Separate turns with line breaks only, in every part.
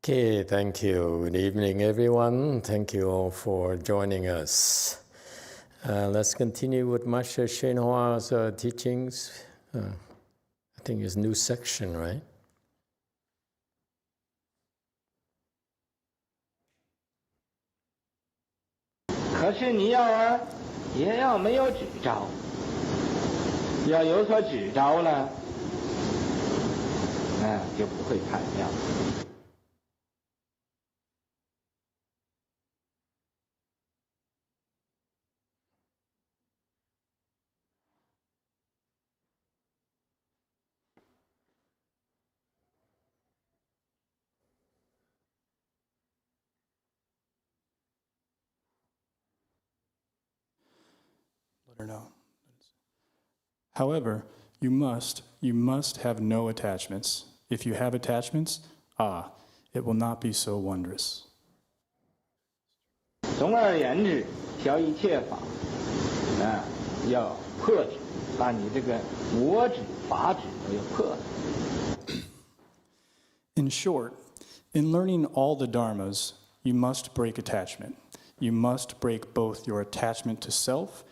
Okay, thank you. Good evening, everyone. Thank you all for joining us. Let's continue with Master YongHua's teachings. I think it's a new section, right?
可是你要也要没有指招，要有所指招了，就不会判掉。
Or no. However, you must have no attachments. If you have attachments, it will not be so wondrous.
总而言之，调一切法，要破止，把你这个我止、法止都要破。
In short, in learning all the dharmas, you must break attachment. You must break both your attachment to self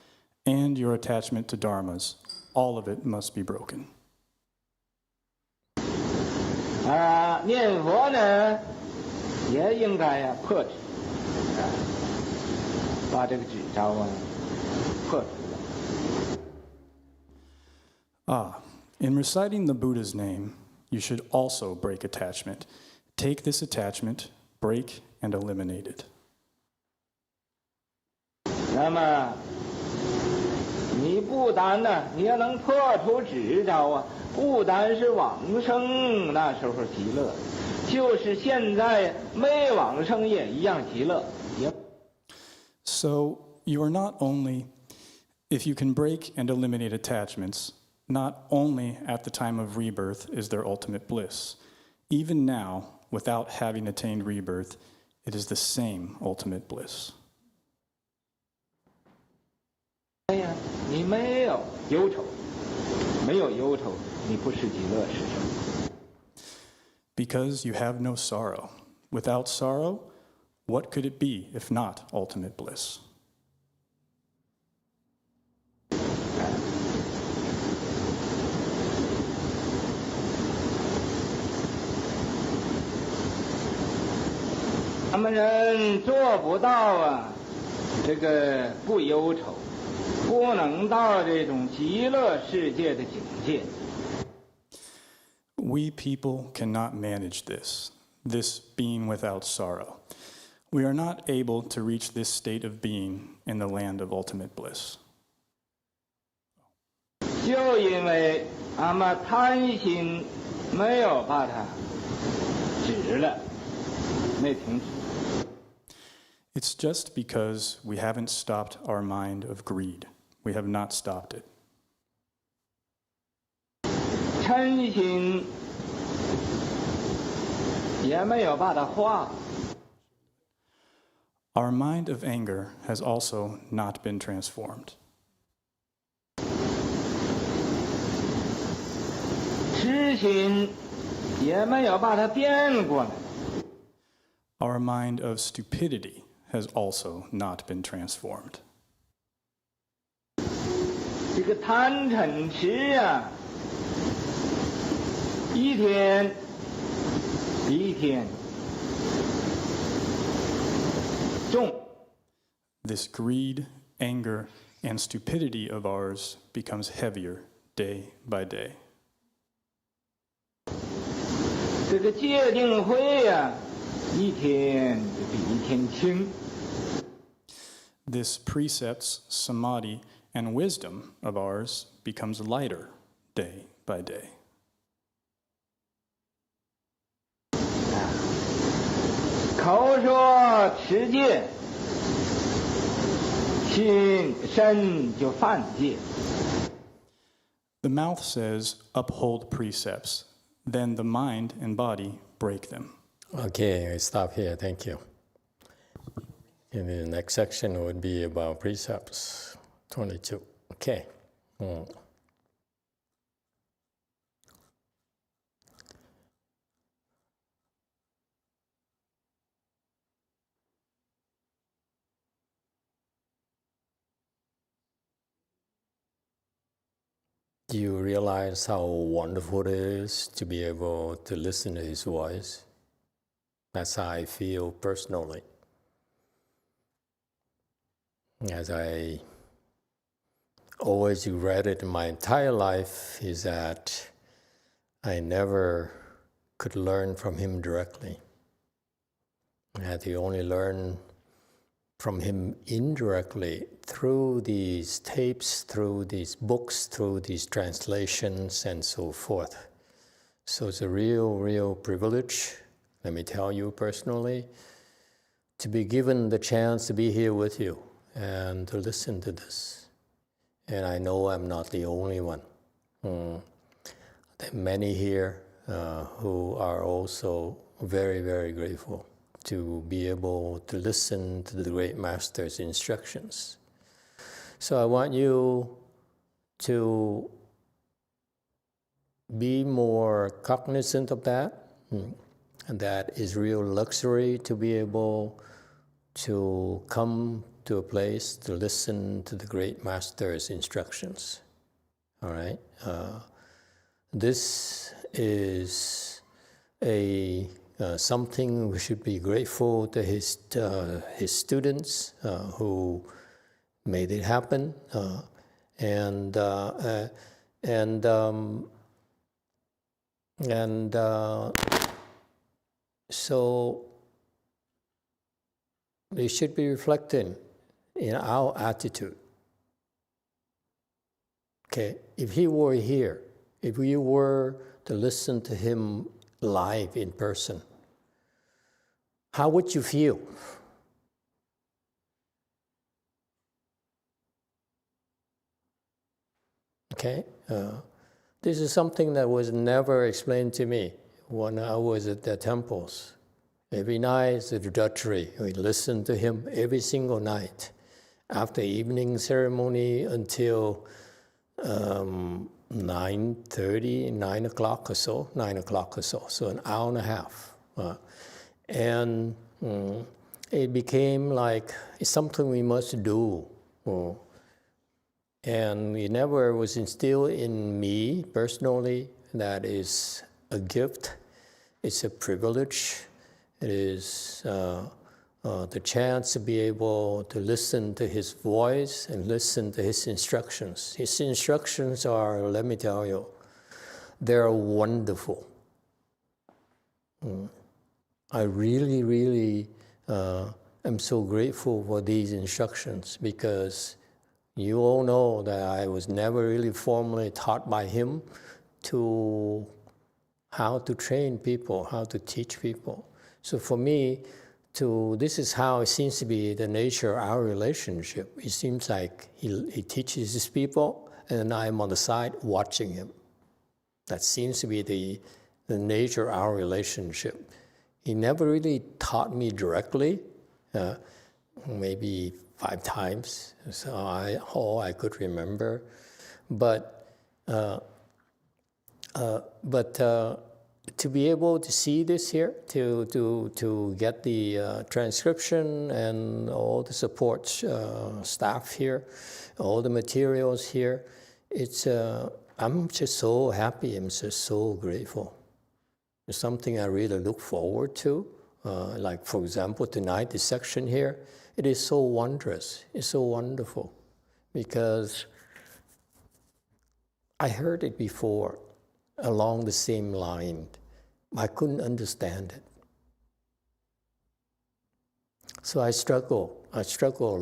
and your attachment to dharmas. All of it must be broken.
念佛呢，也应该破止，把这个指招破除了。
In reciting the Buddha's name, you should also break attachment. Take this attachment, break and eliminate it.
那么你不单呢，你要能破除执着不单是往生那时候极乐，就是现在没往生也一样极乐。
So you are not only, if you can break and eliminate attachments, not only at the time of rebirth is there ultimate bliss. Even now, without having attained rebirth, it is the same ultimate bliss.
你没有忧愁，没有忧愁，你不是极乐是什么？
Because you have no sorrow. Without sorrow, what could it be if not ultimate bliss? 他们人做不到这个不忧愁。 不能到这种极乐世界的境界。 We people cannot manage this being without sorrow. We are not able to reach this state of being in the land of ultimate bliss.
就因为俺们贪心没有把它止了，没停止。
It's just because we haven't stopped our mind of greed. We have not stopped it.
嗔心也没有把它化。
Our mind of anger has also not been transformed.
痴心也没有把它变过来。
Our mind of stupidity has also not been transformed.
这个贪嗔痴一天比一天重。
This greed, anger, and stupidity of ours becomes heavier day by day.
这个戒定慧一天比一天轻。
This precepts, samadhi, and wisdom of ours becomes lighter day by day.
口说持戒，心身就犯戒。
The mouth says, uphold precepts. Then the mind and body break them.
Okay, I stop here. Thank you. And the next section would be about precepts 22. Okay. Do you realize how wonderful it is to be able to listen to his voice? That's how I feel personally. As I always regretted in my entire life is that I never could learn from him directly. I had to only learn from him indirectly through these tapes, through these books, through these translations, and so forth. So it's a real privilege, let me tell you personally, to be given the chance to be here with you and to listen to this. And I know I'm not the only one. There are many here who are also very grateful to be able to listen to the great master's instructions. So I want you to be more cognizant of that. And that is real luxury to be able to come to a place to listen to the great master's instructions. All right? This is something we should be grateful to his students who made it happen, so we should be reflecting in our attitude. Okay, if he were here, if we were to listen to him live in person, how would you feel? Okay, this is something that was never explained to me when I was at the temples. Every night, the introductory, we listened to him every single night. After evening ceremony until 9:30, 9 o'clock or so, so an hour and a half. And it became like it's something we must do. And it never was instilled in me personally. That is a gift. It's a privilege. It is the chance to be able to listen to his voice and listen to his instructions. His instructions are, let me tell you, they're wonderful. I really am so grateful for these instructions because you all know that I was never really formally taught by him to how to train people, how to teach people. So for me, this is how it seems to be the nature of our relationship. It seems like he teaches his people and I'm on the side watching him. That seems to be the nature of our relationship. He never really taught me directly, maybe 5 times, so all I could remember. But to be able to see this here, to get the transcription and all the support staff here, all the materials here, I'm just so happy. I'm just so grateful. It's something I really look forward to. Like, for example, tonight, this section here, it is so wondrous. It's so wonderful because I heard it before along the same line. I couldn't understand it. So I struggle a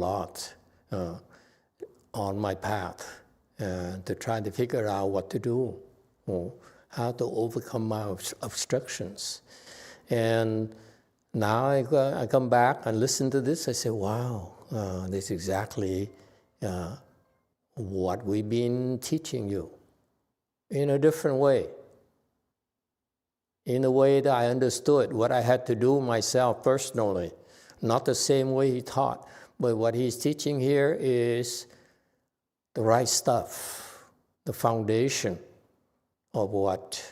lot on my path to try to figure out what to do, how to overcome my obstructions. And now I come back and listen to this, I say, wow, this is exactly what we've been teaching you in a different way. In a way that I understood what I had to do myself personally. Not the same way he taught, but what he's teaching here is the right stuff, the foundation of what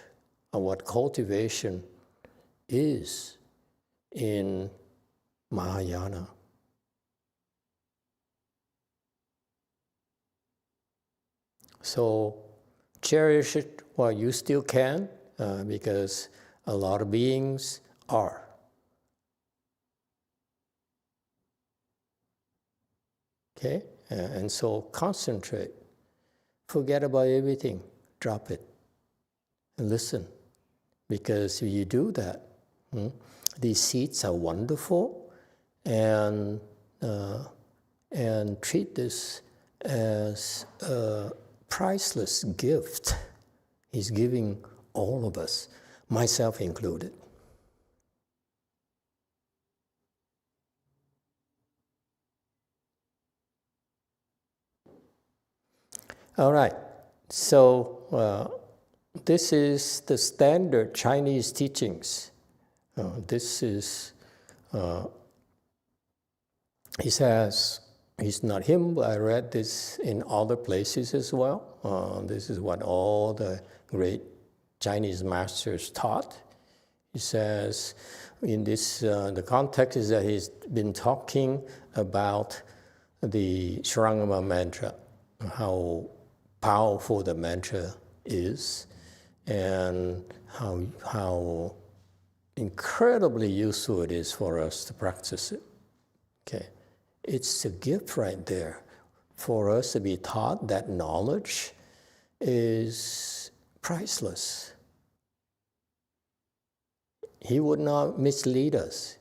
cultivation is in Mahayana. So cherish it while you still can, because a lot of beings are. Okay? And so concentrate. Forget about everything. Drop it. And listen. Because if you do that, these seeds are wonderful, and treat this as a priceless gift He's giving all of us, myself included. All right, so this is the standard Chinese teachings. This is, he says, it's not him, but I read this in other places as well. This is what all the great Chinese masters taught. He says, in this, the context is that he's been talking about the Shrangama mantra, how powerful the mantra is, and how incredibly useful it is for us to practice it. Okay, it's a gift right there for us to be taught that knowledge is priceless. He would not mislead us.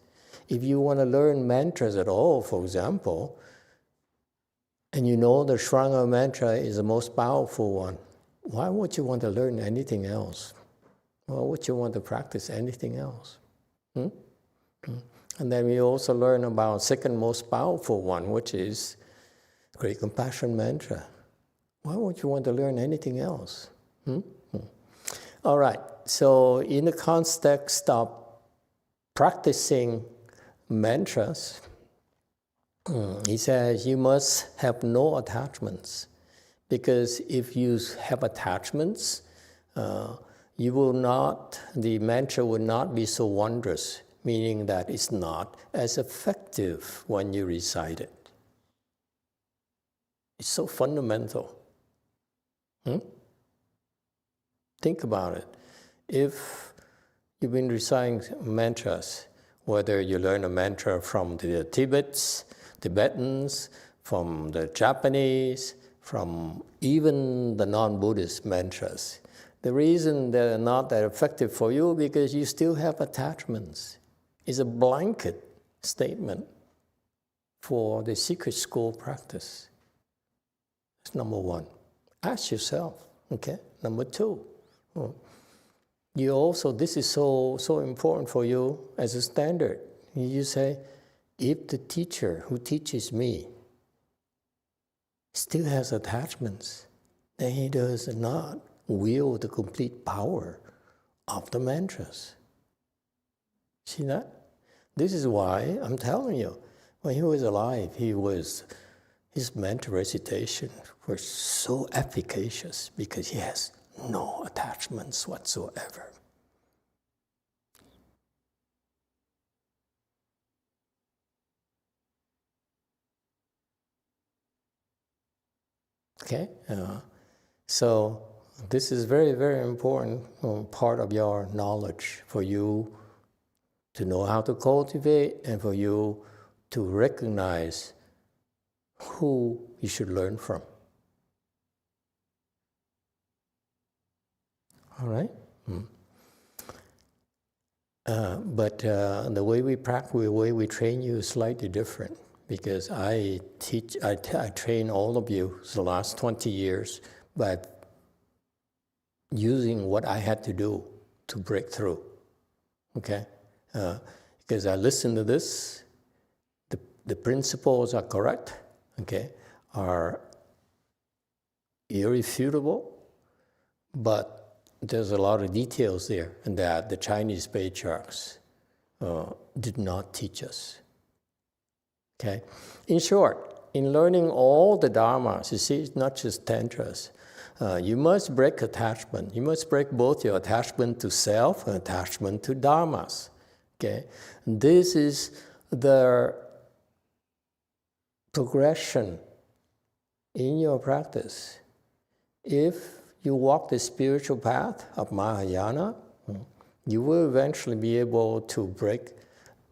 If you want to learn mantras at all, for example, and you know the Shranga mantra is the most powerful one, why would you want to learn anything else? Why would you want to practice anything else? And then we also learn about second most powerful one, which is Great Compassion Mantra. Why would you want to learn anything else? All right, so in the context of practicing mantras, he says you must have no attachments, because if you have attachments, you will not, the mantra will not be so wondrous, meaning that it's not as effective when you recite it. It's so fundamental. Think about it. If you've been reciting mantras, whether you learn a mantra from the Tibetans, from the Japanese, from even the non-Buddhist mantras, the reason they're not that effective for you because you still have attachments. It's a blanket statement for the secret school practice. That's number one. Ask yourself, okay? Number two, you also, this is so important for you as a standard. You say, if the teacher who teaches me still has attachments, then he does not wield the complete power of the mantras. See that? This is why I'm telling you, when he was alive, his mantra recitation was so efficacious because he has no attachments whatsoever. Okay? So this is very, very important part of your knowledge for you to know how to cultivate and for you to recognize who you should learn from. All right? But the way we practice, the way we train you is slightly different, because I train all of you for the last 20 years by using what I had to do to break through, okay? Because I listen to this, the principles are correct, okay, are irrefutable, but there's a lot of details there that the Chinese patriarchs did not teach us. Okay? In short, in learning all the dharmas, you see, it's not just tantras. You must break attachment. You must break both your attachment to self and attachment to dharmas. Okay? This is the progression in your practice. If you walk the spiritual path of Mahayana, you will eventually be able to break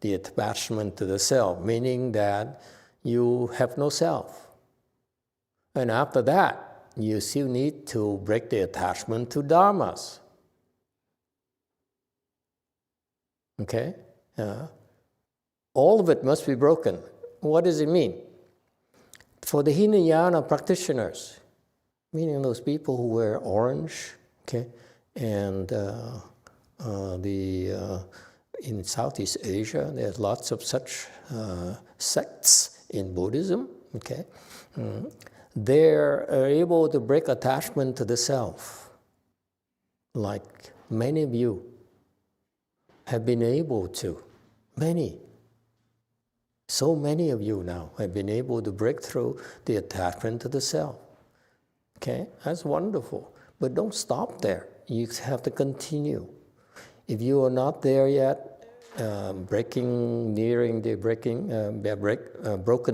the attachment to the self, meaning that you have no self. And after that, you still need to break the attachment to dharmas. Okay? All of it must be broken. What does it mean? For the Hinayana practitioners, meaning those people who wear orange, okay, and in Southeast Asia, there's lots of such sects in Buddhism, okay? They're able to break attachment to the self, like many of you have been able to. So many of you now have been able to break through the attachment to the self. Okay, that's wonderful. But don't stop there. You have to continue. If you are not there yet, broken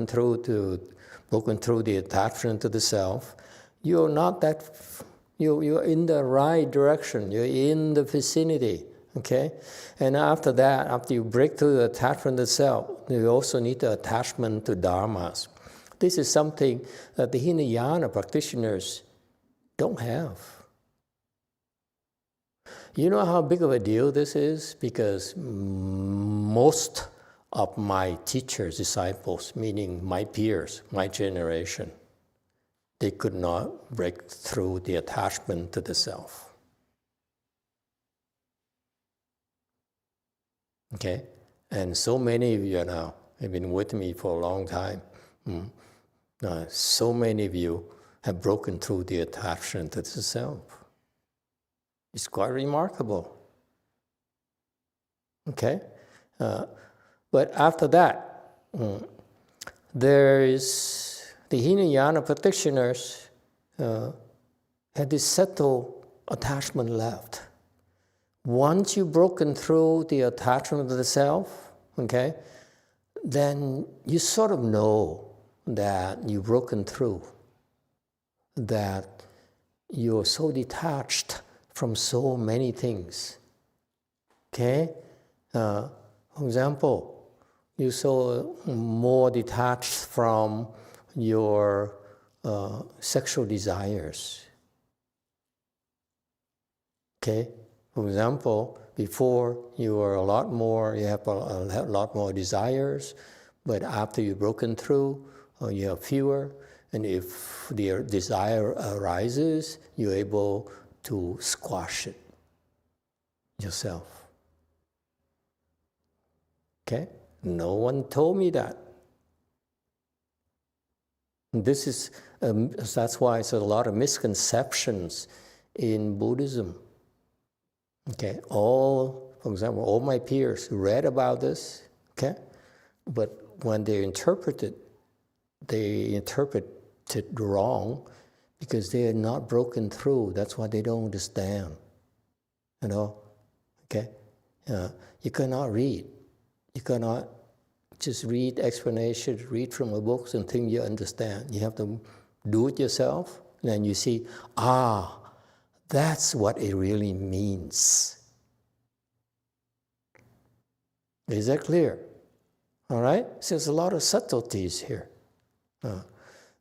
through the attachment to the self, you're not that. You're in the right direction. You're in the vicinity. Okay, and after that, after you break through the attachment to the self, you also need the attachment to dharmas. This is something that the Hinayana practitioners don't have. You know how big of a deal this is? Because most of my teachers, disciples, meaning my peers, my generation, they could not break through the attachment to the self. Okay? And so many of you now have been with me for a long time. So many of you have broken through the attachment to the self. It's quite remarkable. Okay? But after that, there is the Hinayana practitioners had this subtle attachment left. Once you've broken through the attachment to the self, okay, then you sort of know that you've broken through, that you're so detached from so many things. Okay? For example, you're so more detached from your sexual desires. Okay? For example, before you have a lot more desires, but after you've broken through, you have fewer. And if the desire arises, you're able to squash it yourself. Okay? No one told me that. This is that's why there's a lot of misconceptions in Buddhism. Okay, for example, all my peers read about this, okay? But when they interpret it wrong because they are not broken through. That's why they don't understand. You know, okay? You cannot read. You cannot just read explanations, read from the books and think you understand. You have to do it yourself, and then you see, that's what it really means. Is that clear? All right? So there's a lot of subtleties here.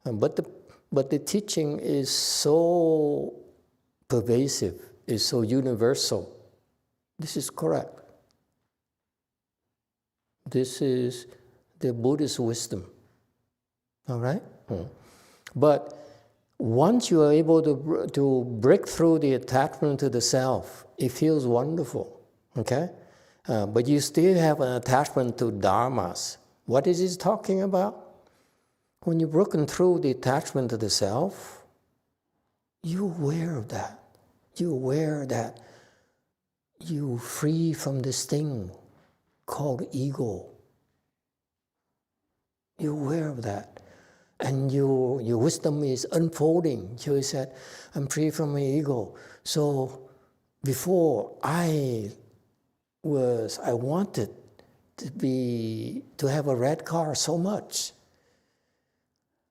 But the teaching is so pervasive, is so universal. This is correct. This is the Buddhist wisdom. All right? But once you are able to break through the attachment to the self, it feels wonderful, okay? But you still have an attachment to dharmas. What is he talking about? When you've broken through the attachment to the self, you're aware of that. You're aware that you're free from this thing called ego. You're aware of that. And your wisdom is unfolding. You said, I'm free from my ego. So before I wanted to have a red car so much.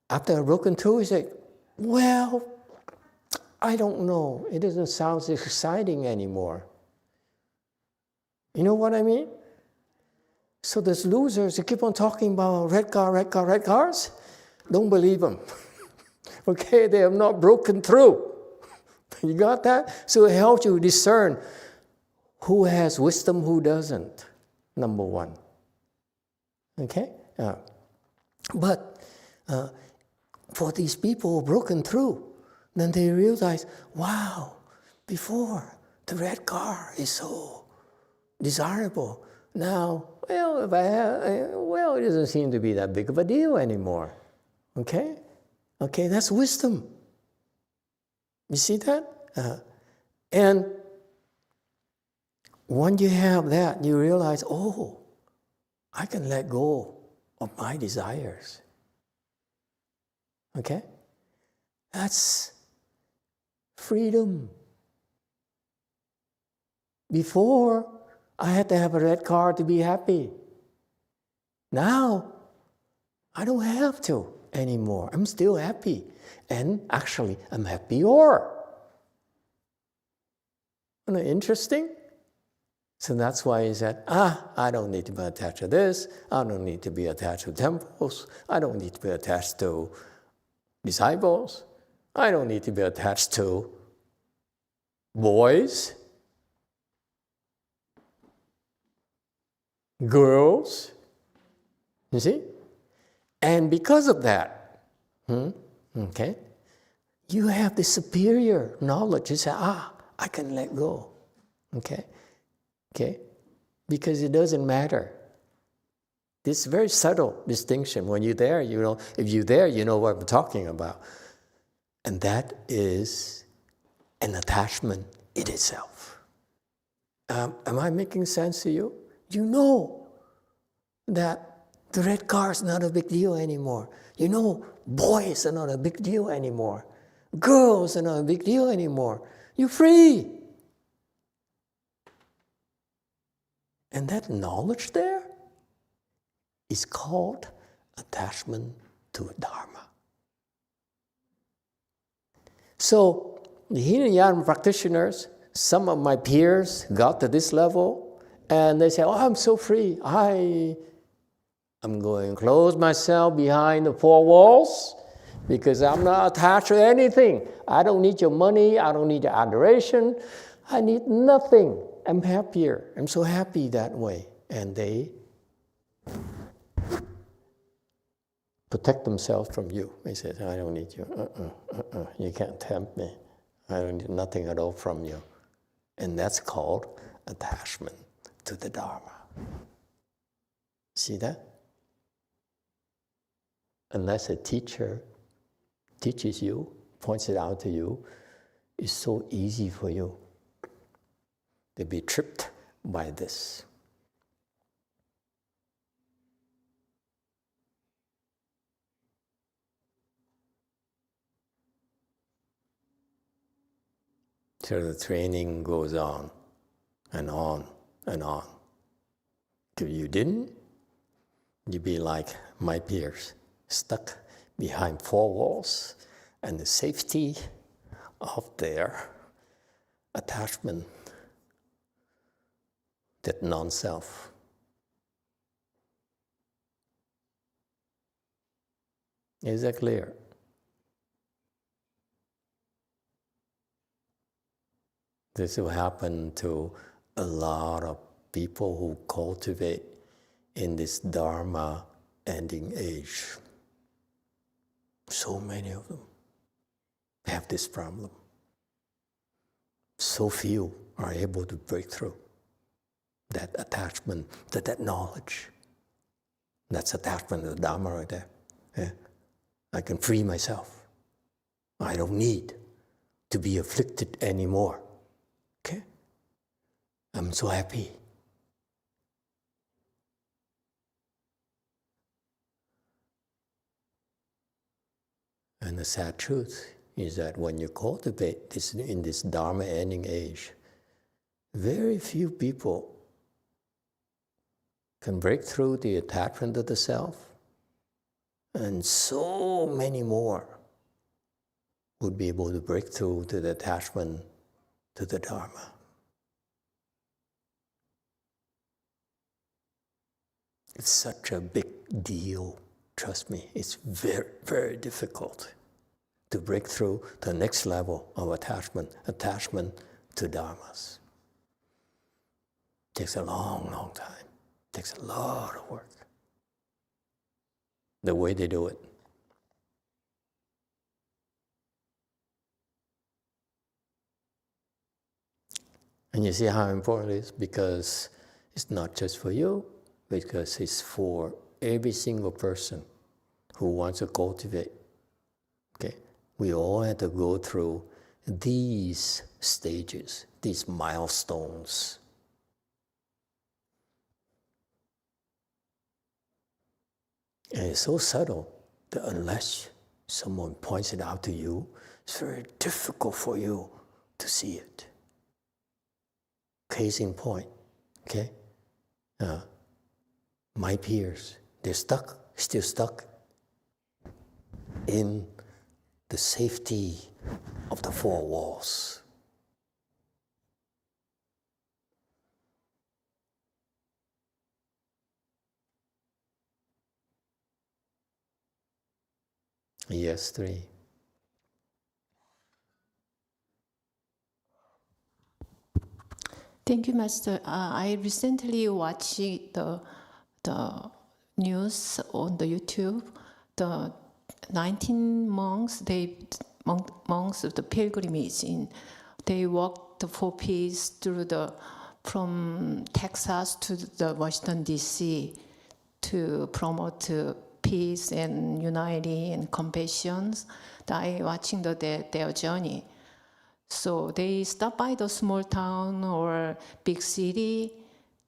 After I've broken through, I said, well, I don't know. It doesn't sound exciting anymore. You know what I mean? So those losers, they keep on talking about red cars. Don't believe them. Okay, they have not broken through. You got that? So it helps you discern who has wisdom, who doesn't. Number one. Okay? But for these people who have broken through, then they realize, wow, before the red car is so desirable. Now, well, it doesn't seem to be that big of a deal anymore. Okay? Okay, that's wisdom. You see that? And when you have that, you realize, oh, I can let go of my desires. Okay? That's freedom. Before, I had to have a red car to be happy. Now, I don't have to anymore. I'm still happy. And actually, I'm happier. Isn't it interesting? So that's why he said, I don't need to be attached to this. I don't need to be attached to temples. I don't need to be attached to disciples. I don't need to be attached to boys, girls. You see? And because of that, okay, you have the superior knowledge. You say, I can let go. Okay? Okay? Because it doesn't matter. This very subtle distinction. When you're there, you know, if you're there, you know what I'm talking about. And that is an attachment in itself. Am I making sense to you? You know that the red car is not a big deal anymore. You know boys are not a big deal anymore. Girls are not a big deal anymore. You're free. And that knowledge there is called attachment to Dharma. So the Hinayana practitioners, some of my peers got to this level, and they say, I'm so free. I'm going to close myself behind the four walls because I'm not attached to anything. I don't need your money. I don't need your adoration. I need nothing. I'm happier. I'm so happy that way. And they protect themselves from you. They say, I don't need you. You can't tempt me. I don't need nothing at all from you. And that's called attachment to the Dharma. See that? Unless a teacher teaches you, points it out to you, it's so easy for you to be tripped by this. So the training goes on and on and on. If you didn't, you'd be like my peers, stuck behind four walls and the safety of their attachment, that non-self. Is that clear? This will happen to a lot of people who cultivate in this Dharma ending age. So many of them have this problem. So few are able to break through that attachment to that knowledge. That's attachment to the Dharma right there. Yeah? I can free myself. I don't need to be afflicted anymore. Okay? I'm so happy. And the sad truth is that when you cultivate this in this Dharma ending age, very few people can break through the attachment to the self, and so many more would be able to break through to the attachment to the Dharma. It's such a big deal, trust me. It's very, very difficult to break through to the next level of attachment to Dharmas. It takes a long, long time. It takes a lot of work. The way they do it. And you see how important it is? Because it's not just for you, because it's for every single person who wants to cultivate. Okay? We all have to go through these stages, these milestones. And it's so subtle that unless someone points it out to you, it's very difficult for you to see it. Case in point, okay? My peers, they're still stuck in the safety of the four walls. Yes, 3.
Thank you, Master. I recently watched the news on the YouTube. The 19 monks, monks of the pilgrimage, they walked for peace from Texas to the Washington D.C. to promote peace and unity and compassion. I watching their journey. So they stop by the small town or big city.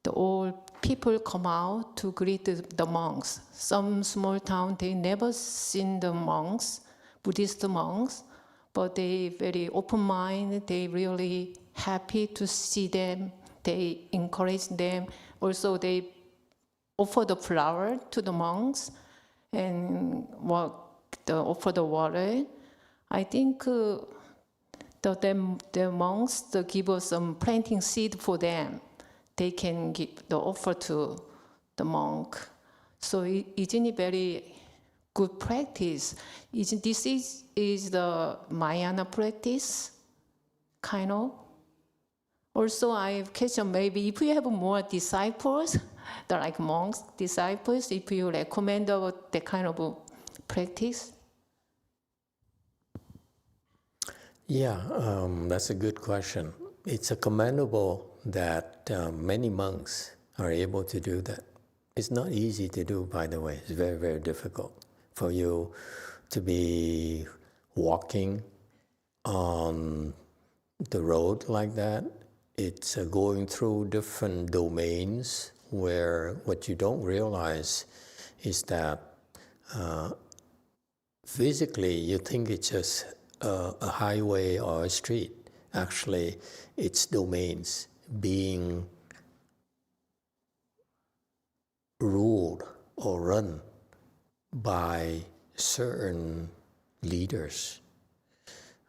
All people come out to greet the monks. Some small town, they never seen the monks, Buddhist monks, but they very open-minded. They really happy to see them. They encourage them. Also, they offer the flower to the monks and offer the water. I think the monks give us some planting seed for them. They can give the offer to the monk. So isn't it very good practice? This is the Mahayana practice, kind of? Also, I have a question, maybe if you have more disciples, they're like monks, disciples, if you recommend that kind of practice?
Yeah, that's a good question. It's commendable that many monks are able to do that. It's not easy to do, by the way. It's very, very difficult for you to be walking on the road like that. It's going through different domains where what you don't realize is that physically you think it's just a highway or a street. Actually, it's domains being ruled or run by certain leaders.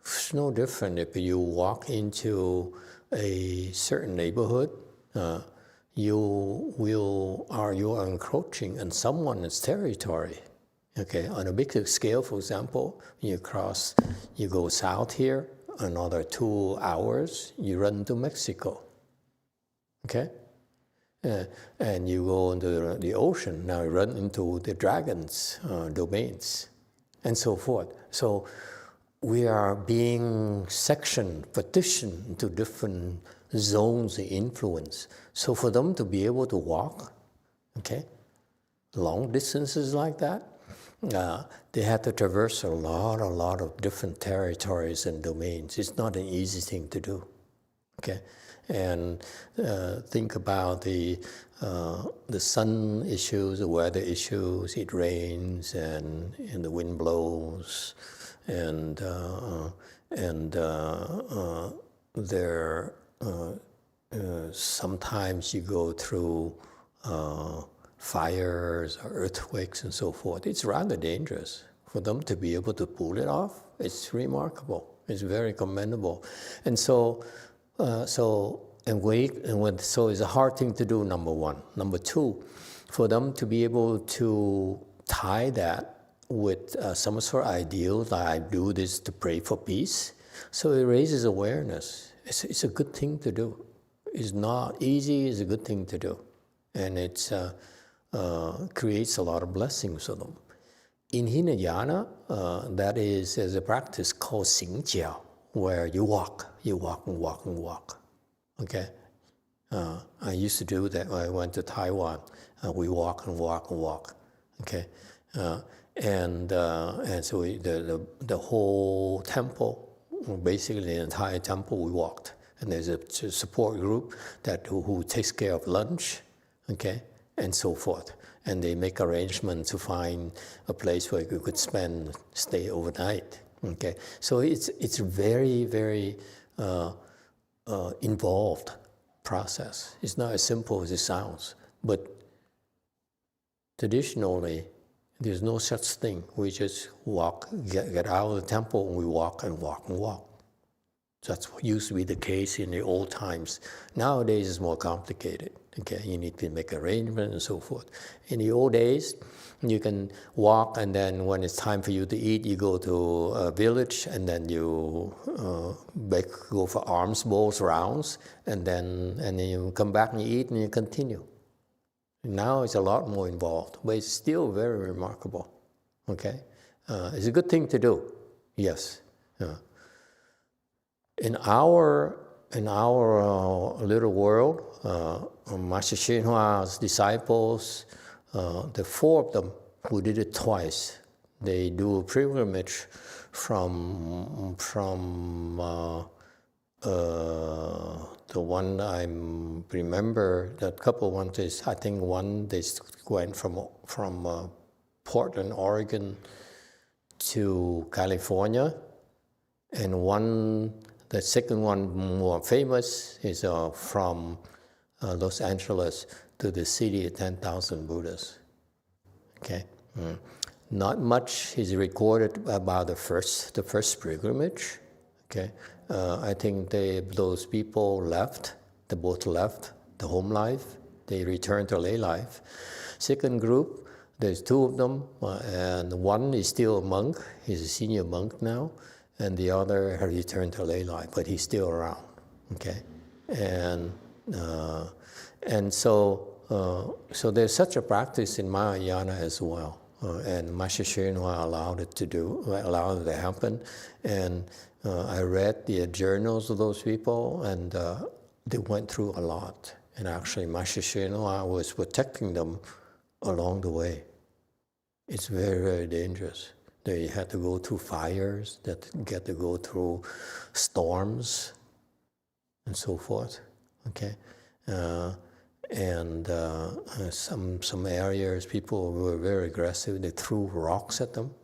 It's no different if you walk into a certain neighborhood, you are encroaching on someone's territory. Okay, on a big scale, for example, you go south here, another 2 hours, you run to Mexico. Okay? And you go into the ocean, now you run into the dragon's domains, and so forth. So we are being partitioned into different zones of influence. So for them to be able to walk, okay, long distances like that, they had to traverse a lot of different territories and domains. It's not an easy thing to do, okay? And think about the sun issues, the weather issues. It rains and the wind blows, and there sometimes you go through fires or earthquakes and so forth. It's rather dangerous. For them to be able to pull it off, it's remarkable. It's very commendable. And so it's a hard thing to do, number one. Number two, for them to be able to tie that with some sort of ideal that I do this to pray for peace. So it raises awareness. It's a good thing to do. It's not easy, it's a good thing to do. And it creates a lot of blessings for them. In Hinayana, that is a practice called Xingjiao, where you walk and walk and walk. Okay? I used to do that when I went to Taiwan. We walk and walk and walk. Okay? And so the whole temple, basically the entire temple, we walked. And there's a support group who takes care of lunch, okay, and so forth. And they make arrangements to find a place where you could stay overnight. Okay, so it's very, very involved process. It's not as simple as it sounds. But traditionally, there's no such thing. We just walk, get out of the temple, and we walk and walk and walk. That's what used to be the case in the old times. Nowadays, it's more complicated. Okay, you need to make arrangements and so forth. In the old days, you can walk, and then when it's time for you to eat, you go to a village, and then you go for alms bowls rounds, and then you come back and you eat, and you continue. Now it's a lot more involved, but it's still very remarkable. Okay, it's a good thing to do. Yes. In our little world, Master Hsuan disciples, the four of them who did it twice, they do a pilgrimage from the one I remember. The couple ones is, I think one they went from Portland, Oregon to California, and the second one, more famous, is from Los Angeles to the city of 10,000 Buddhas. Okay, not much is recorded about the first pilgrimage. Okay, I think those people they both left the home life. They returned to lay life. Second group, there's two of them, and one is still a monk. He's a senior monk now. And the other has returned to lay life, but he's still around, okay? And so there's such a practice in Mahayana as well, and Master Hsuan allowed it to happen. And I read the journals of those people, and they went through a lot. And actually, Master Hsuan was protecting them along the way. It's very, very dangerous. They had to go through fires, get to go through storms, and so forth. Okay, some areas people were very aggressive. They threw rocks at them,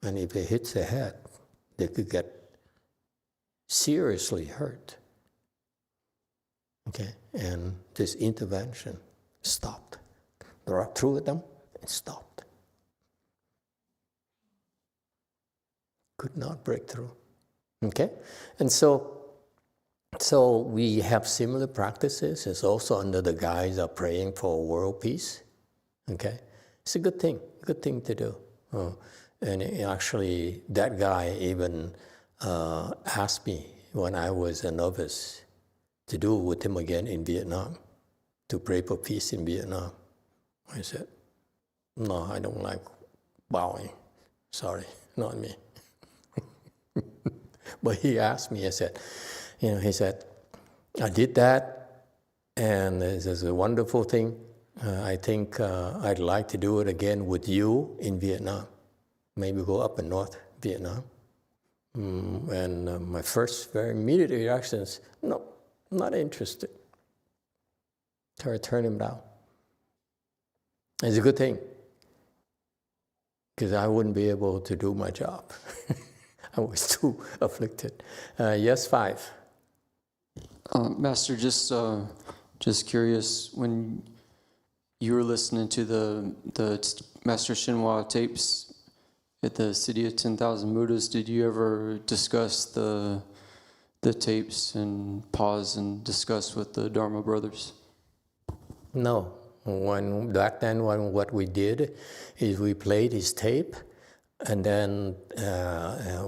and if they hit their head, they could get seriously hurt. Okay, and this intervention stopped. The rock threw at them, it stopped. Could not break through. Okay? And so we have similar practices. It's also under the guise of praying for world peace. Okay? It's a good thing to do. And actually, that guy even asked me when I was a novice to do it with him again in Vietnam, to pray for peace in Vietnam. I said, no, I don't like bowing. Sorry, not me. But he asked me, he said, I did that, and this is a wonderful thing. I think I'd like to do it again with you in Vietnam. Maybe go up in North Vietnam. And my first very immediate reaction is, no, I'm not interested. So I turned him down. It's a good thing, because I wouldn't be able to do my job. I was too afflicted. Yes, 5.
Master, just curious, when you were listening to the Master Hsuan tapes, At the City of 10,000 Buddhas, did you ever discuss the tapes and pause and discuss with the Dharma brothers?
No. Back then, what we did is we played his tape, and then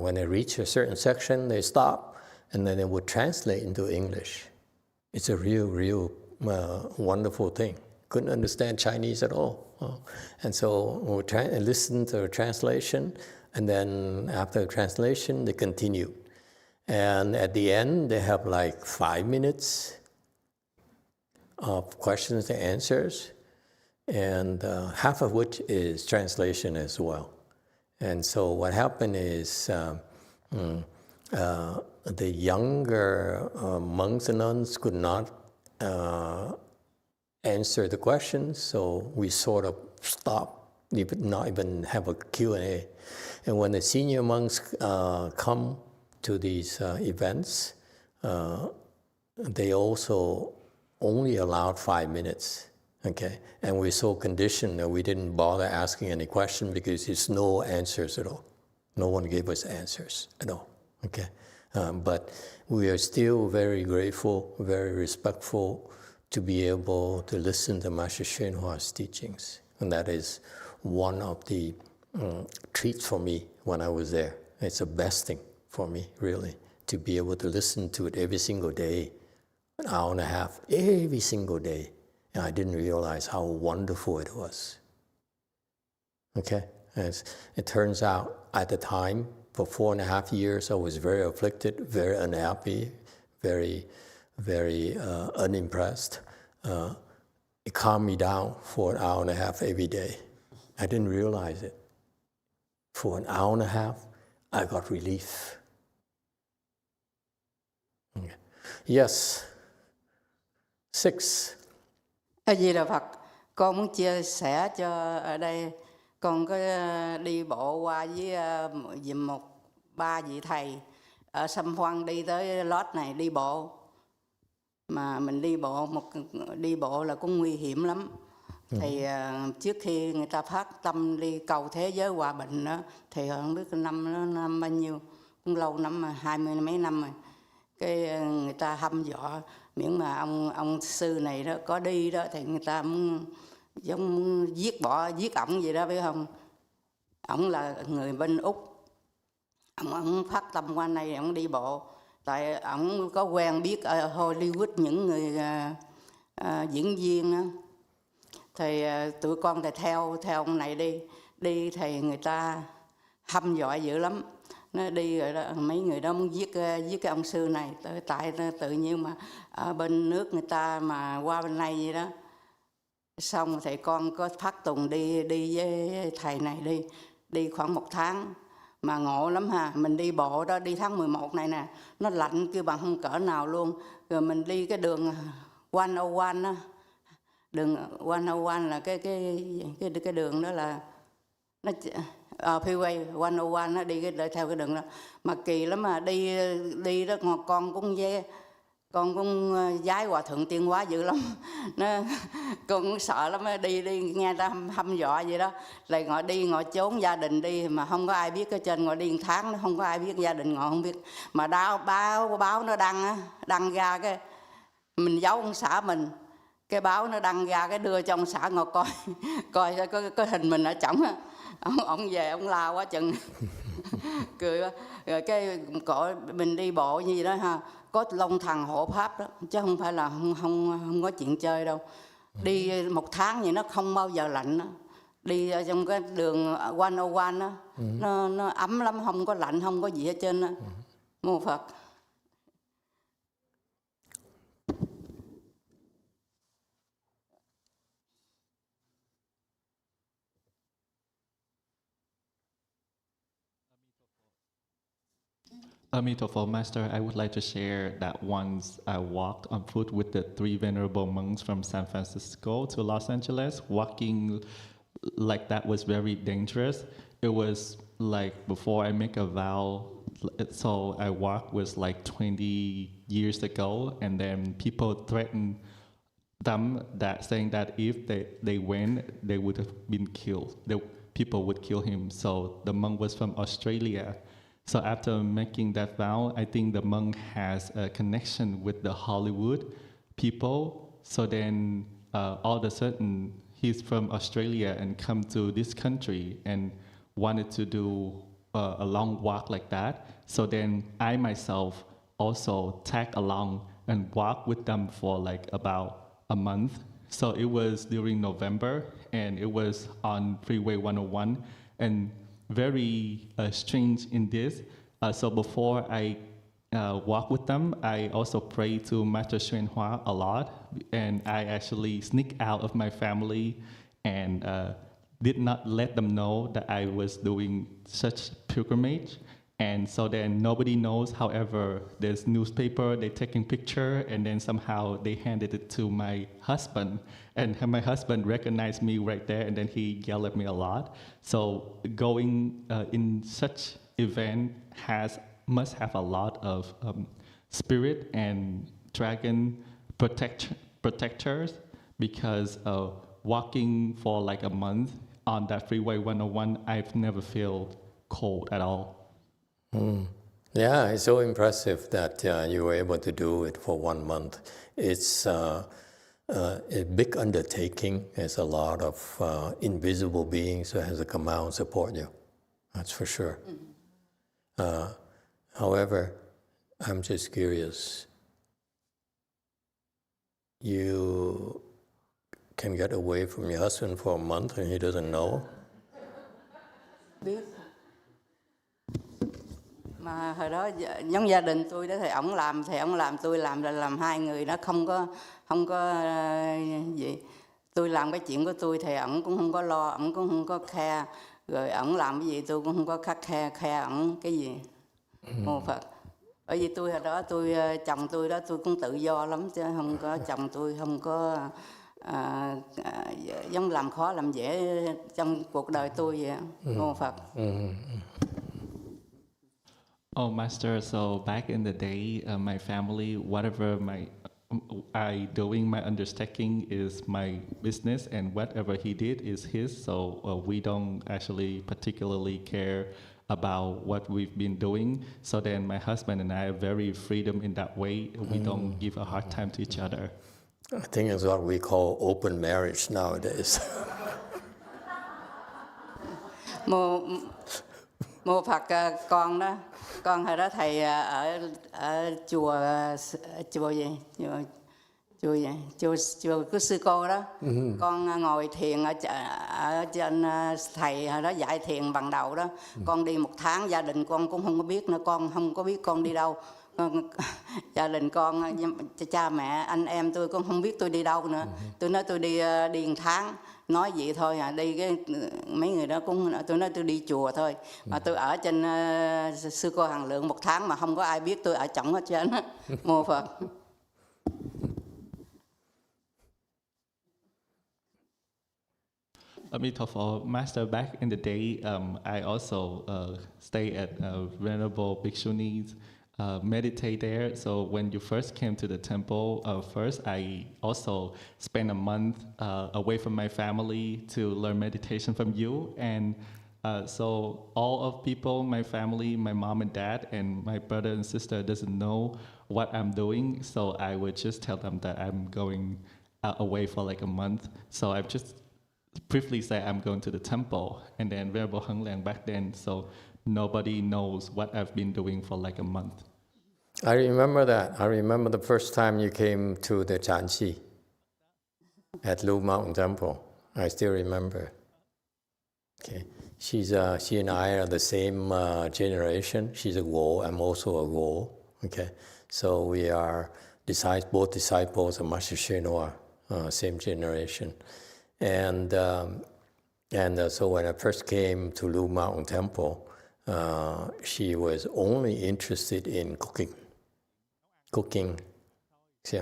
when they reach a certain section, they stop, and then they would translate into English. It's a real wonderful thing. Couldn't understand Chinese at all. And so we listened to the translation, and then after the translation, they continue. And at the end, they have like 5 minutes of questions and answers, and half of which is translation as well. And so what happened is the younger monks and nuns could not answer the questions, so we sort of stopped, not even have a Q&A. And when the senior monks come to these events, they also only allowed 5 minutes, okay? And we're so conditioned that we didn't bother asking any question because there's no answers at all. No one gave us answers at all, okay? But we are still very grateful, very respectful to be able to listen to Master YongHua's teachings. And that is one of the treats for me when I was there. It's the best thing for me, really, to be able to listen to it every single day, an hour and a half, every single day. And I didn't realize how wonderful it was. Okay? As it turns out, at the time, for 4.5 years, I was very afflicted, very unhappy, very unimpressed. It calmed me down for an hour and a half every day. I didn't realize it. For an hour and a half, I got relief. Okay. Yes. 6.
A Di Đà Phật, con muốn chia sẻ cho ở đây, con có đi bộ qua với ba vị thầy ở Sâm Hoan đi tới lót này đi bộ. Mà mình đi bộ là cũng nguy hiểm lắm. Thì trước khi người ta phát tâm đi cầu thế giới hòa bình đó, thì không biết năm bao nhiêu, cũng lâu lắm mà 20 mấy năm rồi. Cái người ta hăm dọa, miễn mà ông sư này đó có đi đó thì người ta muốn giống giết ổng vậy đó, biết không? Ổng là người bên Úc, ổng phát tâm qua đây, ổng đi bộ. Tại ổng có quen biết ở Hollywood những người diễn viên đó. Thì tụi con thì theo ông này đi thì người ta hăm dọa dữ lắm. Nó đi rồi đó, mấy người đó muốn giết cái ông sư này. Tại tự nhiên mà ở bên nước người ta mà qua bên này vậy đó. Xong thì con có phát tùng đi với thầy này đi khoảng 1 tháng. Mà ngộ lắm ha, mình đi bộ đó, đi tháng 11 này nè, nó lạnh kêu bằng không cỡ nào luôn. Rồi mình đi cái đường 101 đó, đường 101 là cái đường đó là nó freeway 101 nó đi theo cái đường đó. Mà kỳ lắm mà đi đó, con cũng giái hòa thượng tiên hóa dữ lắm. Con cũng sợ lắm, đi nghe ta hăm dọa vậy đó. Lại ngồi trốn gia đình đi mà không có ai biết. Ở trên ngồi đi 1 tháng nó không có ai biết, gia đình ngồi không biết. Mà báo nó đăng ra cái mình giấu ông xã mình, cái báo nó đăng ra cái đưa cho ông xã ngồi coi có hình mình ở trỏng á. Ông về ông la quá chừng. Cười quá. Rồi cái mình đi bộ như vậy đó ha, có Long Thần hộ pháp đó, chứ không phải là không có chuyện chơi đâu. Đi 1 tháng vậy nó không bao giờ lạnh đó. Đi trong cái đường 101 đó, nó ấm lắm, không có lạnh, không có gì hết trơn đó. Mô Phật.
Emitofuo, Master, I would like to share that once I walked on foot with the 3 venerable monks from San Francisco to Los Angeles. Walking like that was very dangerous. It was like before I make a vow, so I walked was like 20 years ago, and then people threatened them saying that if they win, they would have been killed. people would kill him. So the monk was from Australia. So after making that vow, I think the monk has a connection with the Hollywood people. So then all of a sudden, he's from Australia and come to this country and wanted to do a long walk like that. So then I myself also tag along and walk with them for like about a month. So it was during November, and it was on Freeway 101, and very strange in this. So before I walk with them, I also pray to Master YongHua a lot, and I actually sneak out of my family and did not let them know that I was doing such pilgrimage. And so then nobody knows. However, there's newspaper, they taking picture, and then somehow they handed it to my husband. And my husband recognized me right there, and then he yelled at me a lot. So going in such event must have a lot of spirit and dragon protectors, because walking for like a month on that Freeway 101, I've never felt cold at all.
Yeah, it's so impressive that you were able to do it for 1 month. It's a big undertaking. There's a lot of invisible beings who has to come out and support you. That's for sure. However, I'm just curious. You can get away from your husband for a month and he doesn't know?
Biết. Mà hồi đó giống gia đình tôi đó, thì ổng làm tôi làm, là làm hai người đó không có gì. Tôi làm cái chuyện của tôi thì ổng cũng không có lo, ổng cũng không có khe, rồi ổng làm cái gì tôi cũng không có khắt khe ổng cái gì. Mô Phật. Bởi vì tôi hồi đó chồng tôi đó, tôi cũng tự do lắm, chứ không có chồng tôi không có giống làm khó làm dễ trong cuộc đời tôi vậy. Mô Phật.
Oh, Master, so back in the day, my family, whatever I doing, my undertaking is my business, and whatever he did is his, so we don't actually particularly care about what we've been doing. So then my husband and I are very freedom in that way. We don't give a hard time to each other.
I think it's what we call open marriage nowadays.
Mô Phật, con đó, con hồi đó thầy ở chùa của sư cô đó, con ngồi thiền ở trên thầy hồi đó dạy thiền bằng đầu đó, con đi 1 tháng, gia đình con cũng không có biết nữa, con không có biết con đi đâu, gia đình con, cha mẹ, anh em tôi cũng không biết tôi đi đâu nữa. Tôi nói tôi đi 1 tháng, nói vậy thôi à, đi cái mấy người đó cũng, tôi nói tôi đi chùa thôi, mà tôi ở trên sư cô Hằng Lượng 1 tháng mà không có ai biết tôi ở trỏng hết trơn. Mô Phật.
Emitofuo, Master, back in the day, I also stay at Venerable Bhikshunis, meditate there. So when you first came to the temple, first I also spent a month away from my family to learn meditation from you. And so all of people, my family, my mom and dad, and my brother and sister doesn't know what I'm doing. So I would just tell them that I'm going away for like a month. So I've just briefly say I'm going to the temple, and then Venerable Heng Liang back then, so nobody knows what I've been doing for like a month.
I remember that. I remember the first time you came to the Chanchi at Lu Mountain Temple. I still remember. Okay, she and I are the same generation. She's a Guo. I'm also a Guo. Okay, so we are both disciples of Master YongHua, same generation. And so when I first came to Lu Mountain Temple, she was only interested in cooking.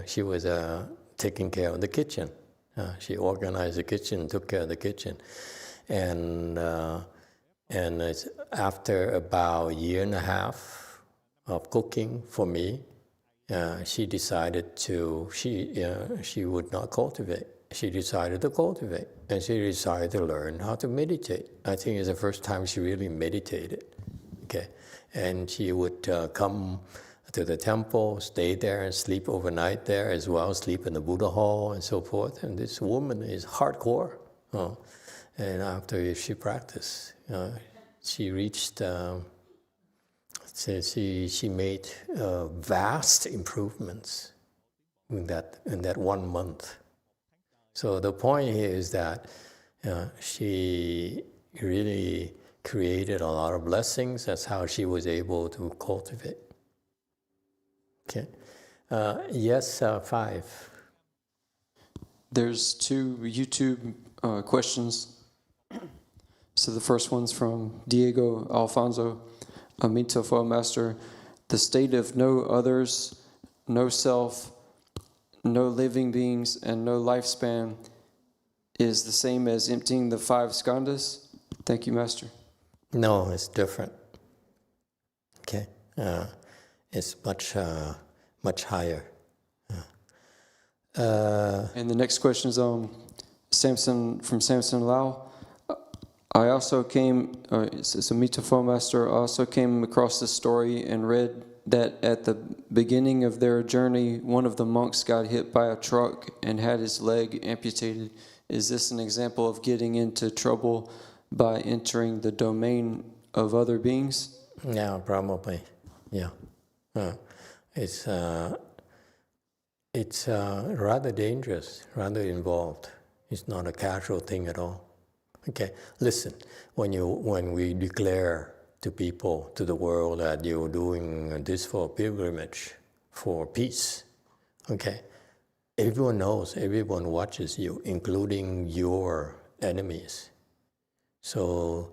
She was taking care of the kitchen. She organized the kitchen, took care of the kitchen. And it's after about 1.5 years of cooking for me, she decided she would not cultivate she decided to cultivate, and she decided to learn how to meditate. I think it's the first time she really meditated, okay? And she would come to the temple, stay there and sleep overnight there as well, sleep in the Buddha hall and so forth. And this woman is hardcore. And after she practiced, she reached, she made vast improvements in that 1 month. So the point here is that she really created a lot of blessings. That's how she was able to cultivate. Okay. Yes, 5.
There's 2 YouTube questions. So the first one's from Diego Alfonso. Emitofuo Master, the state of no others, no self, no living beings, and no lifespan is the same as emptying the 5 skandhas? Thank you, Master.
No, it's different. Okay. It's much higher.
And the next question is Samson from Samson Lau. I also came, it's a Emitofuo Master, also came across this story and read that at the beginning of their journey, one of the monks got hit by a truck and had his leg amputated. Is this an example of getting into trouble by entering the domain of other beings?
Yeah, probably. Yeah. It's rather dangerous, rather involved. It's not a casual thing at all. Okay, listen, when we declare to people, to the world, that you're doing this for pilgrimage, for peace, okay, everyone knows, everyone watches you, including your enemies. So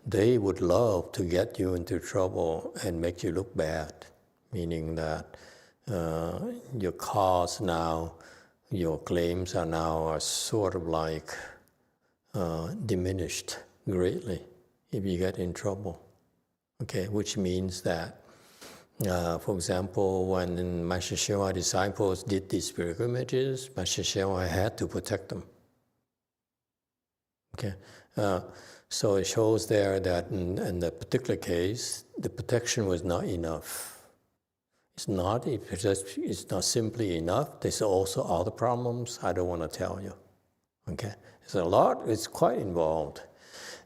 they would love to get you into trouble and make you look bad, meaning that your cause now, your claims are sort of like diminished greatly if you get in trouble. Okay, which means that, for example, when Master Hsien disciples did these pilgrimages, Master Hsien had to protect them. Okay, so it shows there that in the particular case, the protection was not enough. It's not simply enough. There's also other problems I don't want to tell you. Okay, it's quite involved.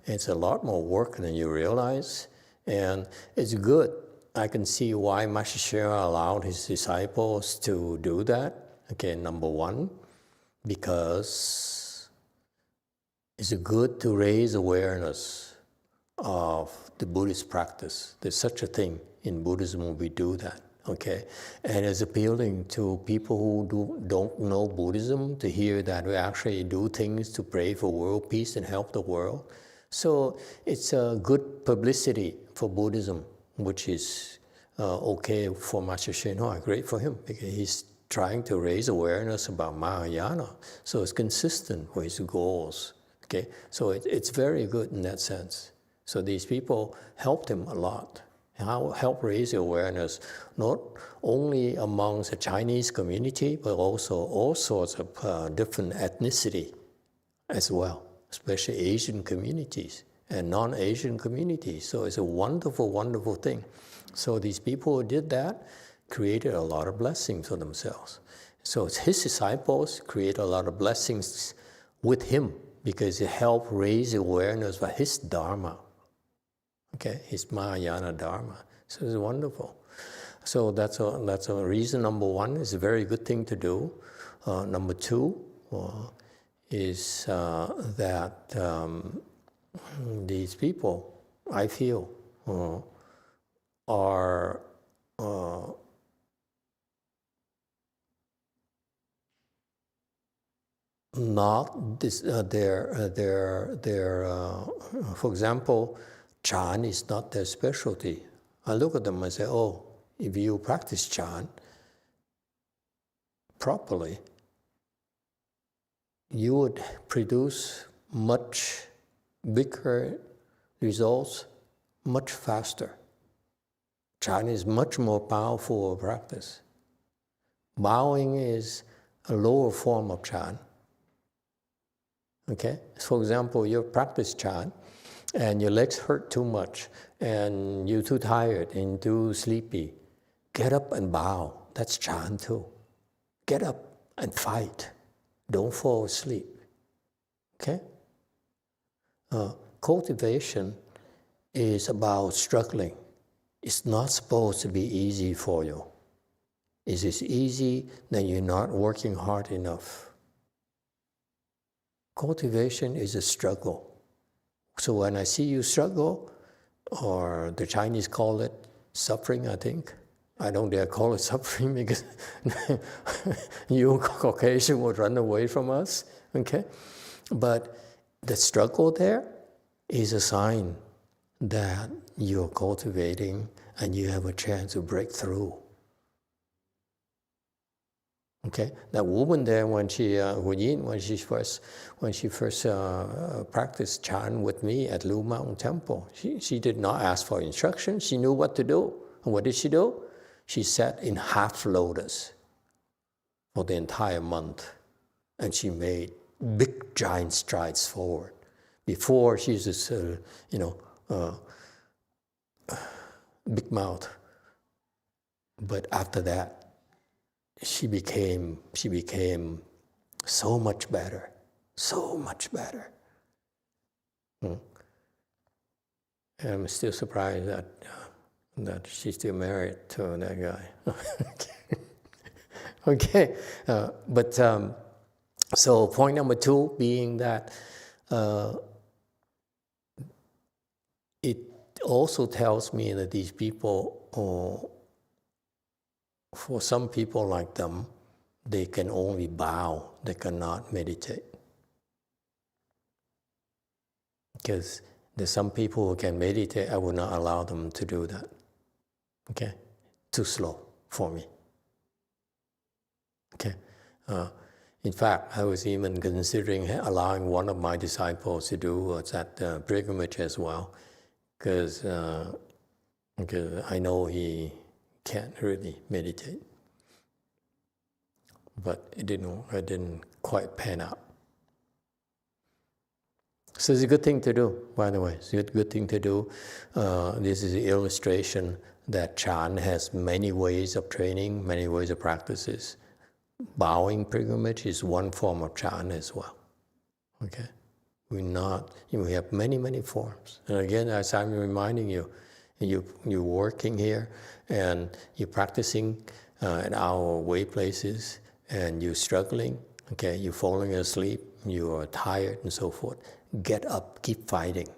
It's a lot more work than you realize, and it's good. I can see why Master Hsien allowed his disciples to do that. Okay, number 1, because it's good to raise awareness of the Buddhist practice. There's such a thing in Buddhism, we do that. Okay, and it's appealing to people who don't know Buddhism to hear that we actually do things to pray for world peace and help the world. So it's a good publicity for Buddhism, which is okay for Master Hsien, great for him, because he's trying to raise awareness about Mahayana. So it's consistent with his goals. Okay, so it's very good in that sense. So these people helped him a lot. Help raise awareness, not only amongst the Chinese community, but also all sorts of different ethnicity as well, especially Asian communities and non-Asian communities. So it's a wonderful, wonderful thing. So these people who did that created a lot of blessings for themselves. So his disciples created a lot of blessings with him because it helped raise awareness of his Dharma. Okay, his Mahayana Dharma. So it's wonderful. So that's a reason. Number 1 is a very good thing to do. Number 2 is that these people, I feel, are not this. For example, Chan is not their specialty. I look at them and say, oh, if you practice Chan properly, you would produce much bigger results much faster. Chan is much more powerful practice. Bowing is a lower form of Chan, Okay? For example, you practice Chan, and your legs hurt too much, and you're too tired and too sleepy. Get up and bow. That's Chan too. Get up and fight. Don't fall asleep. Okay? Cultivation is about struggling. It's not supposed to be easy for you. If it's easy, then you're not working hard enough. Cultivation is a struggle. So when I see you struggle, or the Chinese call it suffering, I think. I don't dare call it suffering because you Caucasian would run away from us, okay? But the struggle there is a sign that you're cultivating and you have a chance to break through. Okay, that woman there, when she first practiced Chan with me at Lu Mountain Temple, she did not ask for instruction. She knew what to do. And what did she do? She sat in half lotus for the entire month, and she made big giant strides forward. Before she's just big mouth, but after that, she became so much better. I'm still surprised that she's still married to that guy. Okay, so point number 2 being that it also tells me that these people, for some people like them, they can only bow, they cannot meditate. Because there's some people who can meditate, I would not allow them to do that. Okay? Too slow for me. Okay? In fact, I was even considering allowing one of my disciples to do that pilgrimage as well, because I know he can't really meditate. But it didn't quite pan out. So it's a good thing to do, by the way. It's a good thing to do. This is an illustration that Chan has many ways of training, many ways of practices. Bowing pilgrimage is one form of Chan as well. Okay? We have many forms. And again, as I'm reminding you, you're working here and you're practicing at our way places and you're struggling, okay, you're falling asleep, you are tired and so forth. Get up, keep fighting,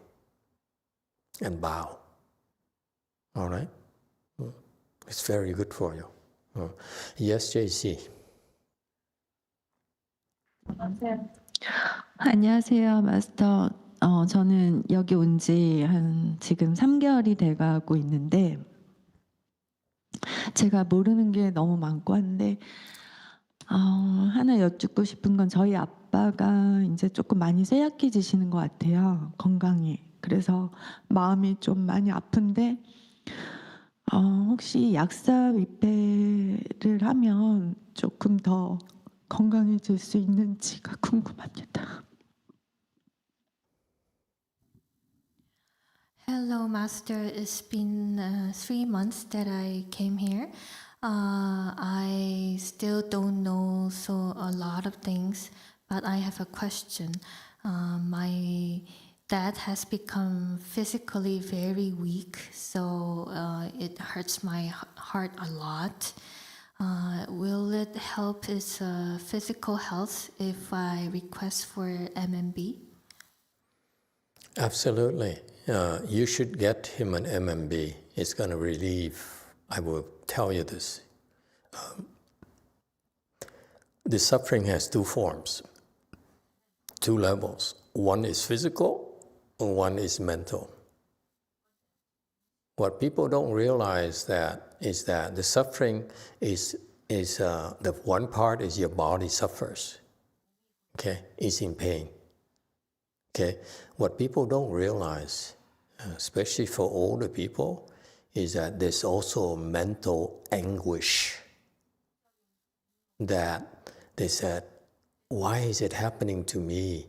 and bow. All right? It's very good for you. Yes, JC.
안녕하세요, 마스터. 저는 여기 온 지 지금 3개월이 돼가고 있는데 제가 모르는 게 너무 많고 한데 하나 여쭙고 싶은 건 저희 아빠가 이제 조금 많이 쇠약해지시는 것 같아요, 건강이. 그래서 마음이 좀 많이 아픈데 혹시 약사 위패를 하면 조금 더 건강해질 수 있는지가 궁금합니다.
Hello, Master. It's been 3 months that I came here. I still don't know a lot of things, but I have a question. My dad has become physically very weak, so it hurts my heart a lot. Will it help his physical health if I request for MMB?
Absolutely. You should get him an MMB. It's going to relieve, I will tell you this. The suffering has 2 forms, 2 levels. One is physical, and one is mental. What people don't realize is that the suffering is the one part is your body suffers. Okay, it's in pain. Okay, what people don't realize, especially for older people, is that there's also mental anguish. That they said, why is it happening to me?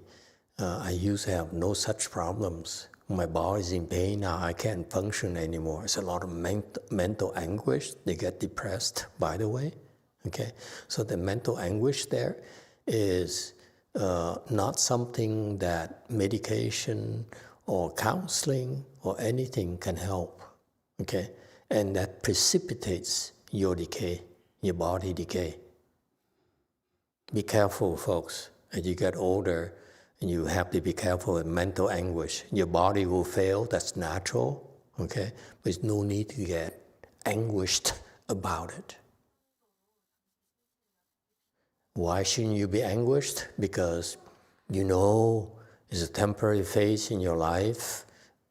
I used to have no such problems. My body is in pain now, I can't function anymore. It's a lot of mental anguish. They get depressed, by the way. Okay, so the mental anguish there is not something that medication or counseling or anything can help. Okay, and that precipitates your decay, your body decay. Be careful, folks. As you get older, and you have to be careful with mental anguish. Your body will fail, that's natural, okay? But there's no need to get anguished about it. Why shouldn't you be anguished? Because you know it's a temporary phase in your life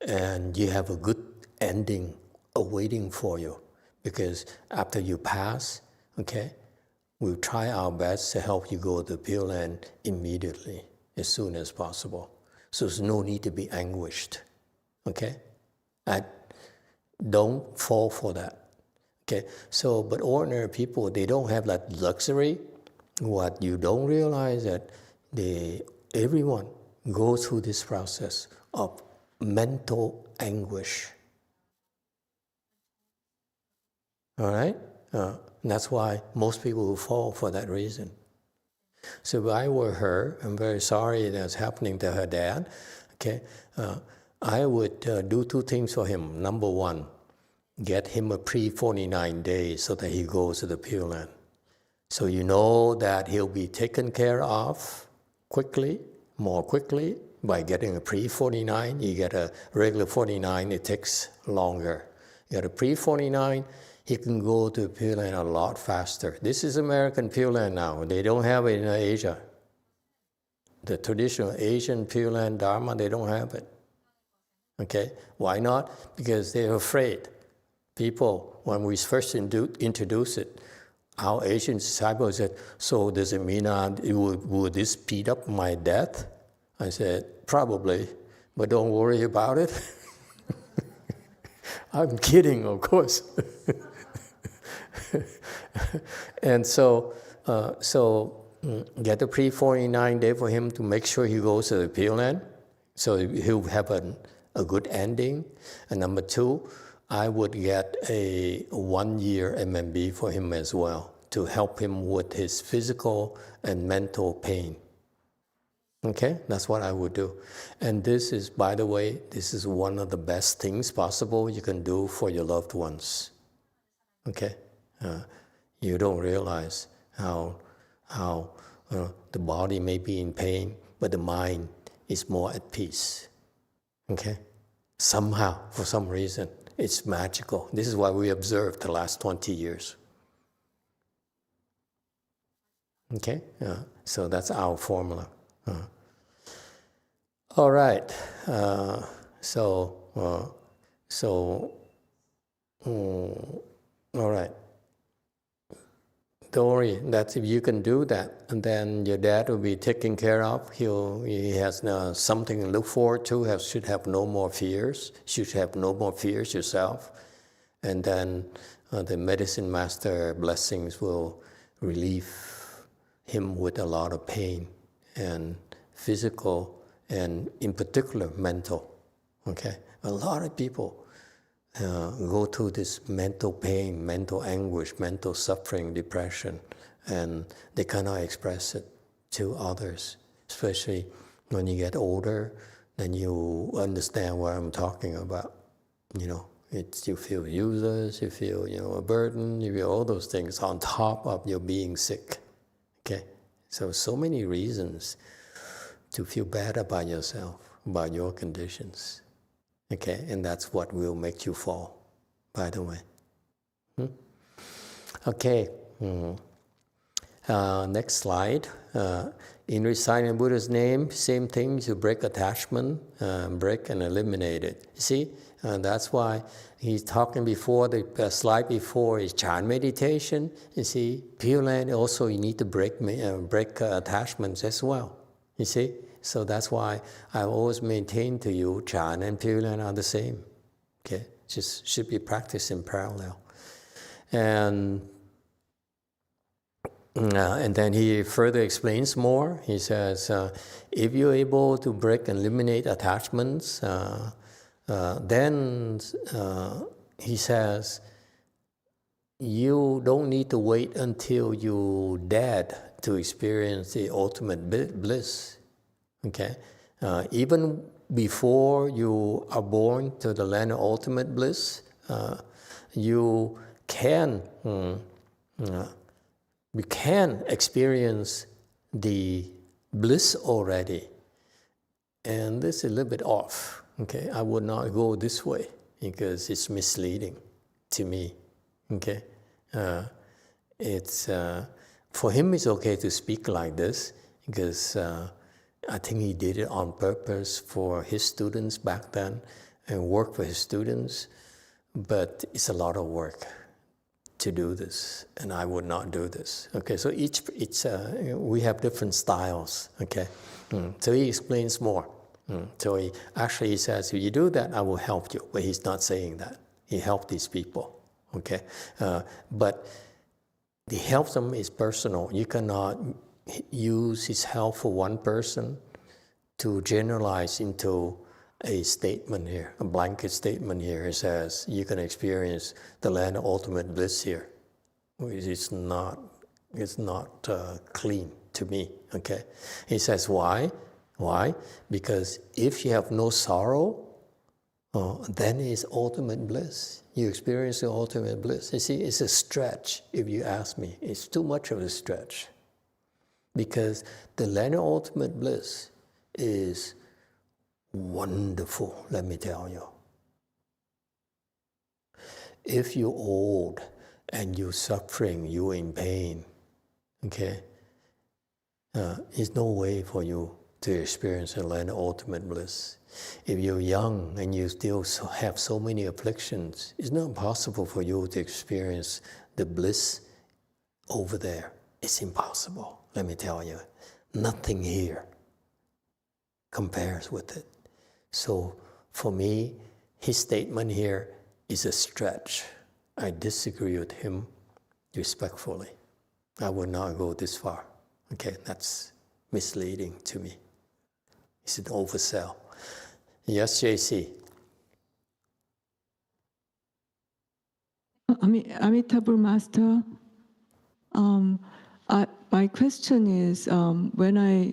and you have a good ending awaiting for you. Because after you pass, okay, we'll try our best to help you go to the Pure Land immediately, as soon as possible. So there's no need to be anguished, okay? Don't fall for that, okay? So, but ordinary people, they don't have that luxury. What you don't realize that everyone goes through this process of mental anguish. All right? That's why most people will fall for that reason. So if I were her, I'm very sorry that's happening to her dad, okay? I would do two things for him. Number one, get him a pre-49 days so that he goes to the Pure Land. So you know that he'll be taken care of quickly, more quickly, by getting a pre-49. You get a regular 49, it takes longer. You get a pre-49, he can go to Pure Land a lot faster. This is American Pure Land now. They don't have it in Asia. The traditional Asian Pure Land Dharma, they don't have it. Okay? Why not? Because they're afraid. People, when we first introduced it, our Asian disciples said, so does it mean would this speed up my death? I said, probably, but don't worry about it. I'm kidding, of course. And so get the pre-49 day for him to make sure he goes to the Pure Land, so he'll have a good ending. And number two, I would get a 1-year MMB for him as well to help him with his physical and mental pain. Okay, that's what I would do. And this is, by the way, this is one of the best things possible you can do for your loved ones. Okay, you don't realize how the body may be in pain, but the mind is more at peace. Okay, somehow, for some reason, it's magical. This is what we observed the last 20 years. Okay, so that's our formula. All right, all right. Don't worry, that if you can do that, and then your dad will be taken care of. He has something to look forward to. Should have no more fears. Should have no more fears yourself, and then the medicine master blessings will relieve him with a lot of pain and physical, and in particular mental. Okay, a lot of people go through this mental pain, mental anguish, mental suffering, depression, and they cannot express it to others. Especially when you get older, then you understand what I'm talking about. You know, you feel useless, you feel a burden, you feel all those things on top of your being sick. Okay, so many reasons to feel bad about yourself, about your conditions. Okay, and that's what will make you fall, by the way. Okay, next slide. In reciting Buddha's name, same thing, you break attachment, break and eliminate it. You see, that's why he's talking before, the slide before is Chan meditation. You see, Pure Land also you need to break attachments as well. You see? So that's why I always maintain to you, Chan and Pure Land are the same. Okay, just should be practiced in parallel. And And then he further explains more. He says, if you're able to break and eliminate attachments, then he says, you don't need to wait until you're dead to experience the ultimate bliss. Okay, even before you are born to the land of ultimate bliss, you can experience the bliss already. And this is a little bit off. Okay, I would not go this way because it's misleading to me. Okay, for him it's okay to speak like this because I think he did it on purpose for his students back then and work for his students. But it's a lot of work to do this, and I would not do this. Okay, so we have different styles. Okay, so he explains more. So he says, if you do that, I will help you. But he's not saying that. He helped these people. Okay, but the help them is personal. You cannot use his help for one person to generalize into a statement here, a blanket statement here. It says you can experience the land of ultimate bliss here. It's not clean to me. Okay, he says why? Why? Because if you have no sorrow, then it's ultimate bliss. You experience the ultimate bliss. You see, it's a stretch. If you ask me, it's too much of a stretch, because the land of ultimate bliss is wonderful, let me tell you. If you're old and you're suffering, you're in pain, okay, there's no way for you to experience the land of ultimate bliss. If you're young and you still have so many afflictions, it's not possible for you to experience the bliss over there. It's impossible, let me tell you. Nothing here compares with it. So for me, his statement here is a stretch. I disagree with him respectfully. I would not go this far. Okay, that's misleading to me. It's an oversell. Yes, JC.
Amitabha Master, my question is, when I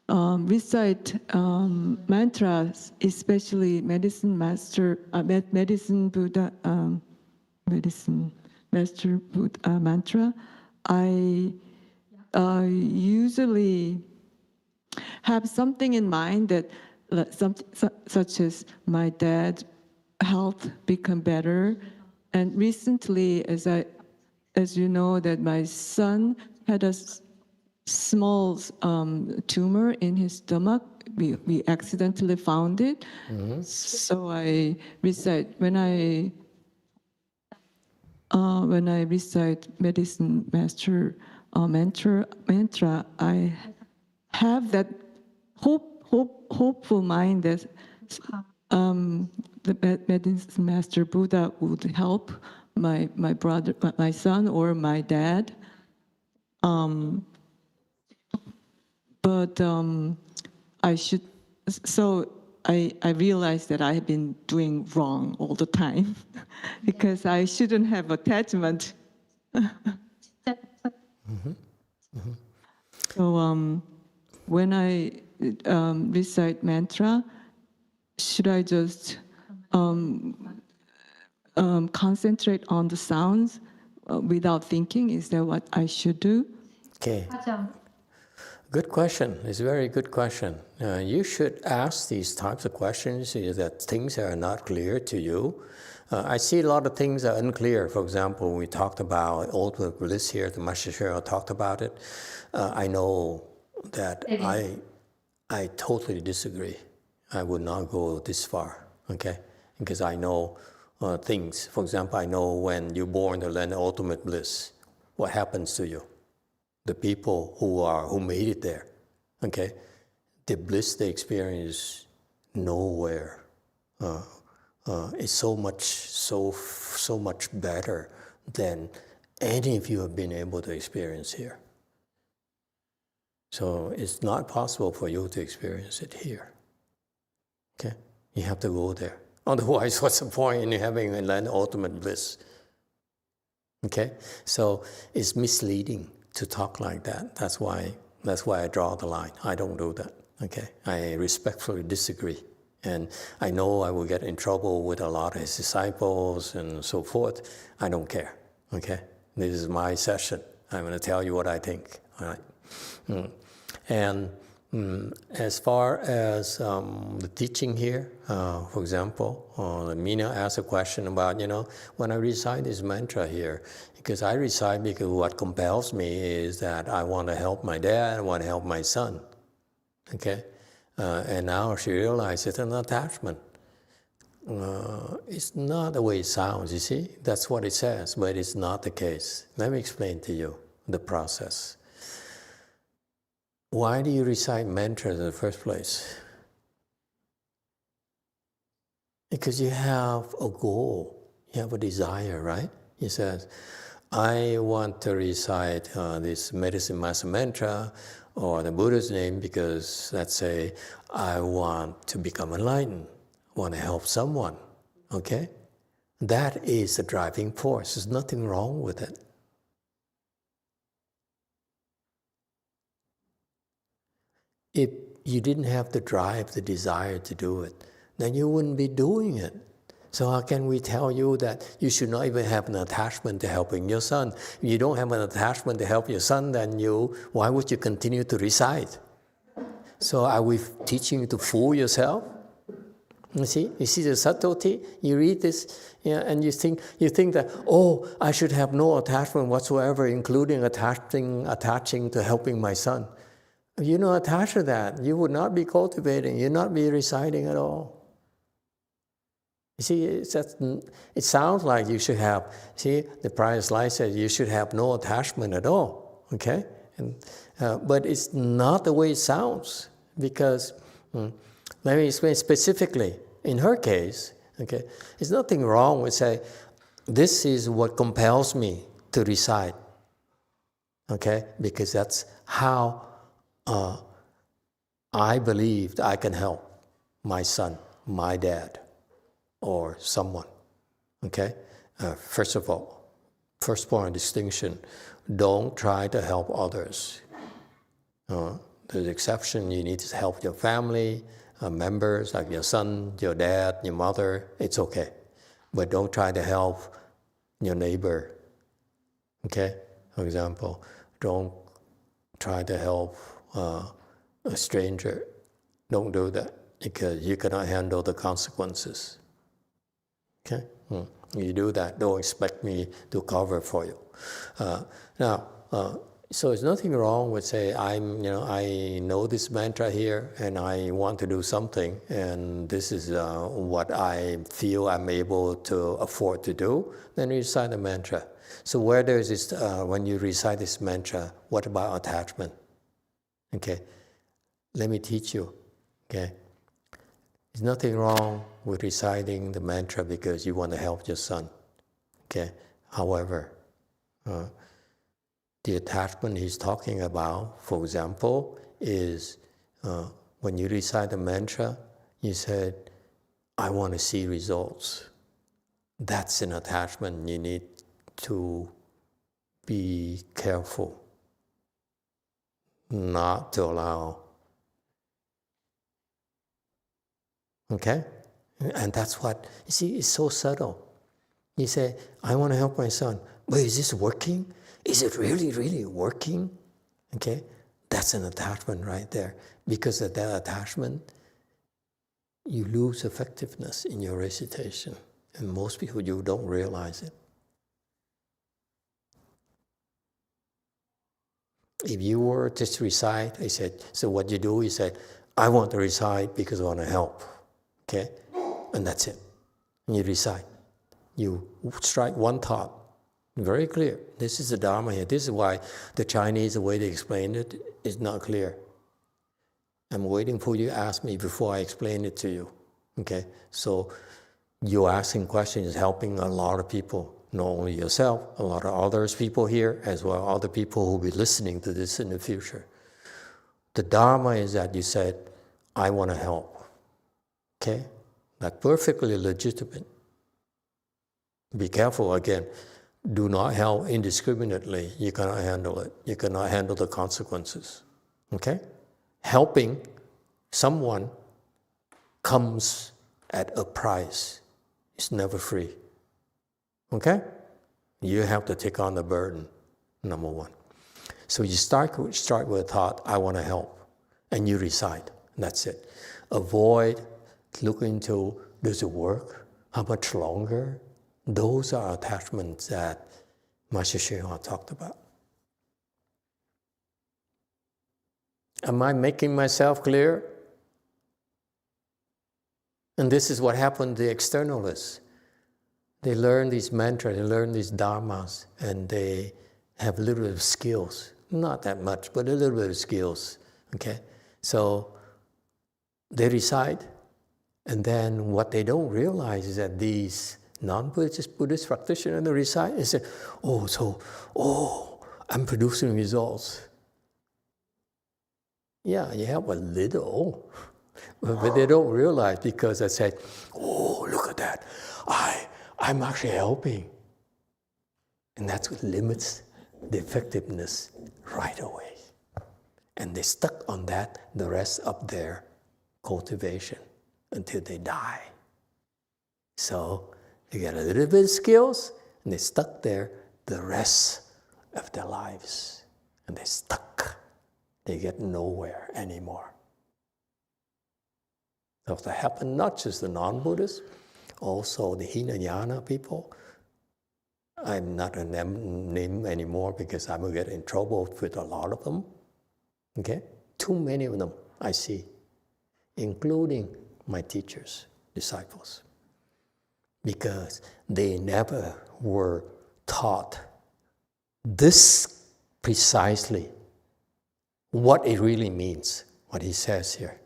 recite mantras, especially Medicine Master Buddha mantra, I usually have something in mind that such as my dad's health become better. And recently, as you know, that my son had a small tumor in his stomach. We accidentally found it. Mm-hmm. So I recite when I recite Medicine Master mantra, I have that hopeful mind that the Medicine Master Buddha would help my brother, my son, or my dad. But I should. So I realized that I have been doing wrong all the time because I shouldn't have attachment. Mm-hmm. Mm-hmm. So when I recite mantra, should I just concentrate on the sounds without thinking? Is that what I should do?
Okay. Good question. It's a very good question. You should ask these types of questions that things are not clear to you. I see a lot of things are unclear. For example, we talked about ultimate bliss here. The Master Cheryl talked about it. I know that I totally disagree. I would not go this far, okay? Because I know things. For example, I know when you're born to learn ultimate bliss, what happens to you. The people who made it there, okay? The bliss they experience nowhere. It's so much better than any of you have been able to experience here. So it's not possible for you to experience it here. Okay? You have to go there. Otherwise, what's the point in having an ultimate bliss? Okay? So it's misleading to talk like that. That's why I draw the line. I don't do that. Okay? I respectfully disagree. And I know I will get in trouble with a lot of his disciples and so forth. I don't care. Okay? This is my session. I'm going to tell you what I think. All right? And as far as the teaching here, for example, Mina asked a question about, when I recite this mantra here, because I recite because what compels me is that I want to help my dad, I want to help my son. Okay? And now she realized it's an attachment. It's not the way it sounds, you see? That's what it says, but it's not the case. Let me explain to you the process. Why do you recite mantras in the first place? Because you have a goal, you have a desire, right? He says, I want to recite this medicine master mantra or the Buddha's name because, let's say, I want to become enlightened, want to help someone, okay? That is the driving force. There's nothing wrong with it. If you didn't have the drive, the desire to do it, then you wouldn't be doing it. So how can we tell you that you should not even have an attachment to helping your son? If you don't have an attachment to help your son, then why would you continue to recite? So are we teaching you to fool yourself? You see the subtlety? You read this, and you think that, oh, I should have no attachment whatsoever, including attaching to helping my son. If you're not attached to that, you would not be cultivating, you'd not be reciting at all. You see, it sounds like you should have, the prior slide says you should have no attachment at all, okay? But it's not the way it sounds, because, let me explain specifically. In her case, okay, there's nothing wrong with saying, this is what compels me to recite, okay? Because that's how I believed I can help my son, my dad, or someone, okay? First of all, first point of distinction, don't try to help others. There's exception, you need to help your family, members, like your son, your dad, your mother, it's okay. But don't try to help your neighbor, okay? For example, don't try to help a stranger. Don't do that, because you cannot handle the consequences. Okay? You do that, don't expect me to cover for you. So there's nothing wrong with say, I know this mantra here and I want to do something, and this is what I feel I'm able to afford to do, then you recite the mantra. So where there's this, when you recite this mantra, what about attachment? Okay, let me teach you, okay? There's nothing wrong with reciting the mantra because you want to help your son, okay? However, the attachment he's talking about, for example, is when you recite the mantra, you said, I want to see results. That's an attachment you need to be careful not to allow. Okay? And that's what, you see, it's so subtle. You say, I want to help my son, but is this working? Is it really, really working? Okay? That's an attachment right there. Because of that attachment, you lose effectiveness in your recitation. And most people, you don't realize it. If you were to recite, I said, so what you do is say, I want to recite because I want to help. Okay? And that's it. And you recite. You strike one thought. Very clear. This is the Dharma here. This is why the Chinese, the way they explain it, is not clear. I'm waiting for you to ask me before I explain it to you. Okay? So you're asking questions, helping a lot of people. not only yourself, a lot of others people here, as well other people who will be listening to this in the future. The Dharma is that you said, I want to help. Okay? That's perfectly legitimate. Be careful again. Do not help indiscriminately. You cannot handle it. You cannot handle the consequences. Okay? Helping someone comes at a price. It's never free. Okay? You have to take on the burden, number one. So you start with a thought, I want to help. And you recite. That's it. Avoid looking into, does it work? How much longer? Those are attachments that Master YongHua talked about. Am I making myself clear? And this is what happened to the externalists. They learn these mantras, they learn these dharmas, and they have a little bit of skills. Not that much, but a little bit of skills. Okay? So they recite, and then what they don't realize is that these non-Buddhist practitioners, they recite and say, I'm producing results. Yeah, you help a little, but they don't realize because I said, look at that. I'm actually helping. And that's what limits the effectiveness right away. And they stuck on that the rest of their cultivation until they die. So they get a little bit of skills, and they stuck there the rest of their lives. And they stuck. They get nowhere anymore. So that happened not just the non-Buddhists, also the Hinayana people. I'm not going to name anymore because I'm going to get in trouble with a lot of them. Okay? Too many of them I see, including my teachers, disciples. Because they never were taught this precisely, what it really means, what he says here.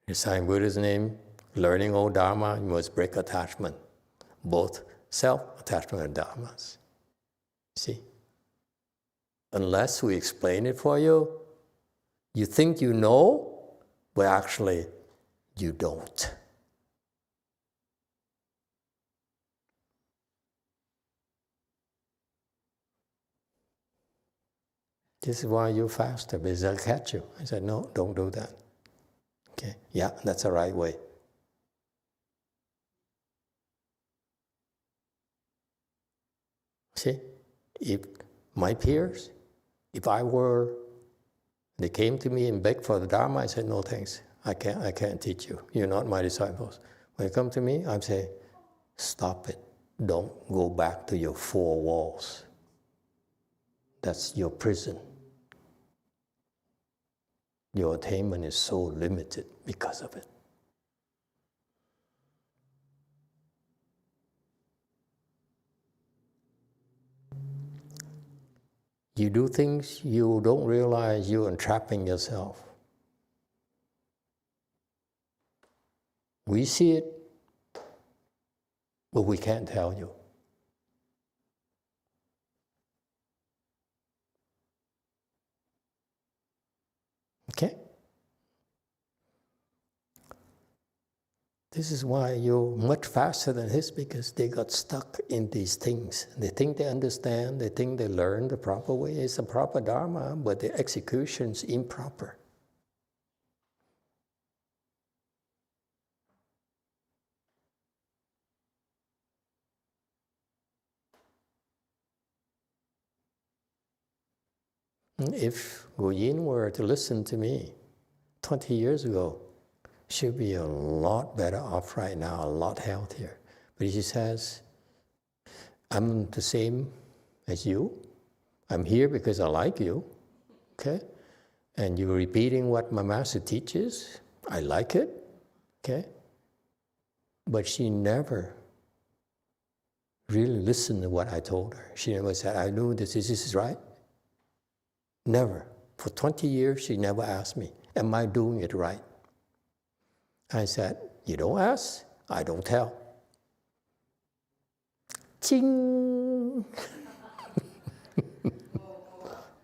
Reciting Buddha's name, learning old Dharma, you must break attachment, both self-attachment and Dharmas. See? Unless we explain it for you, you think you know, but actually you don't. This is why you faster, because they'll catch you. I said, no, don't do that. Okay, yeah, that's the right way. See, if my peers, if they came to me and begged for the Dharma, I said, no thanks, I can't teach you. You're not my disciples. When you come to me, I say, stop it. Don't go back to your four walls. That's your prison. Your attainment is so limited because of it. You do things you don't realize you're entrapping yourself. We see it, but we can't tell you. Okay? This is why you're much faster than his, because they got stuck in these things. They think they understand, they think they learn the proper way. It's a proper Dharma, but the execution's improper. If Guyin were to listen to me 20 years ago, she'd be a lot better off right now, a lot healthier. But she says, I'm the same as you. I'm here because I like you, okay? And you're repeating what my master teaches. I like it, okay? But she never really listened to what I told her. She never said, I knew this is right. Never. For 20 years, she never asked me, am I doing it right? I said, you don't ask, I don't tell. ching.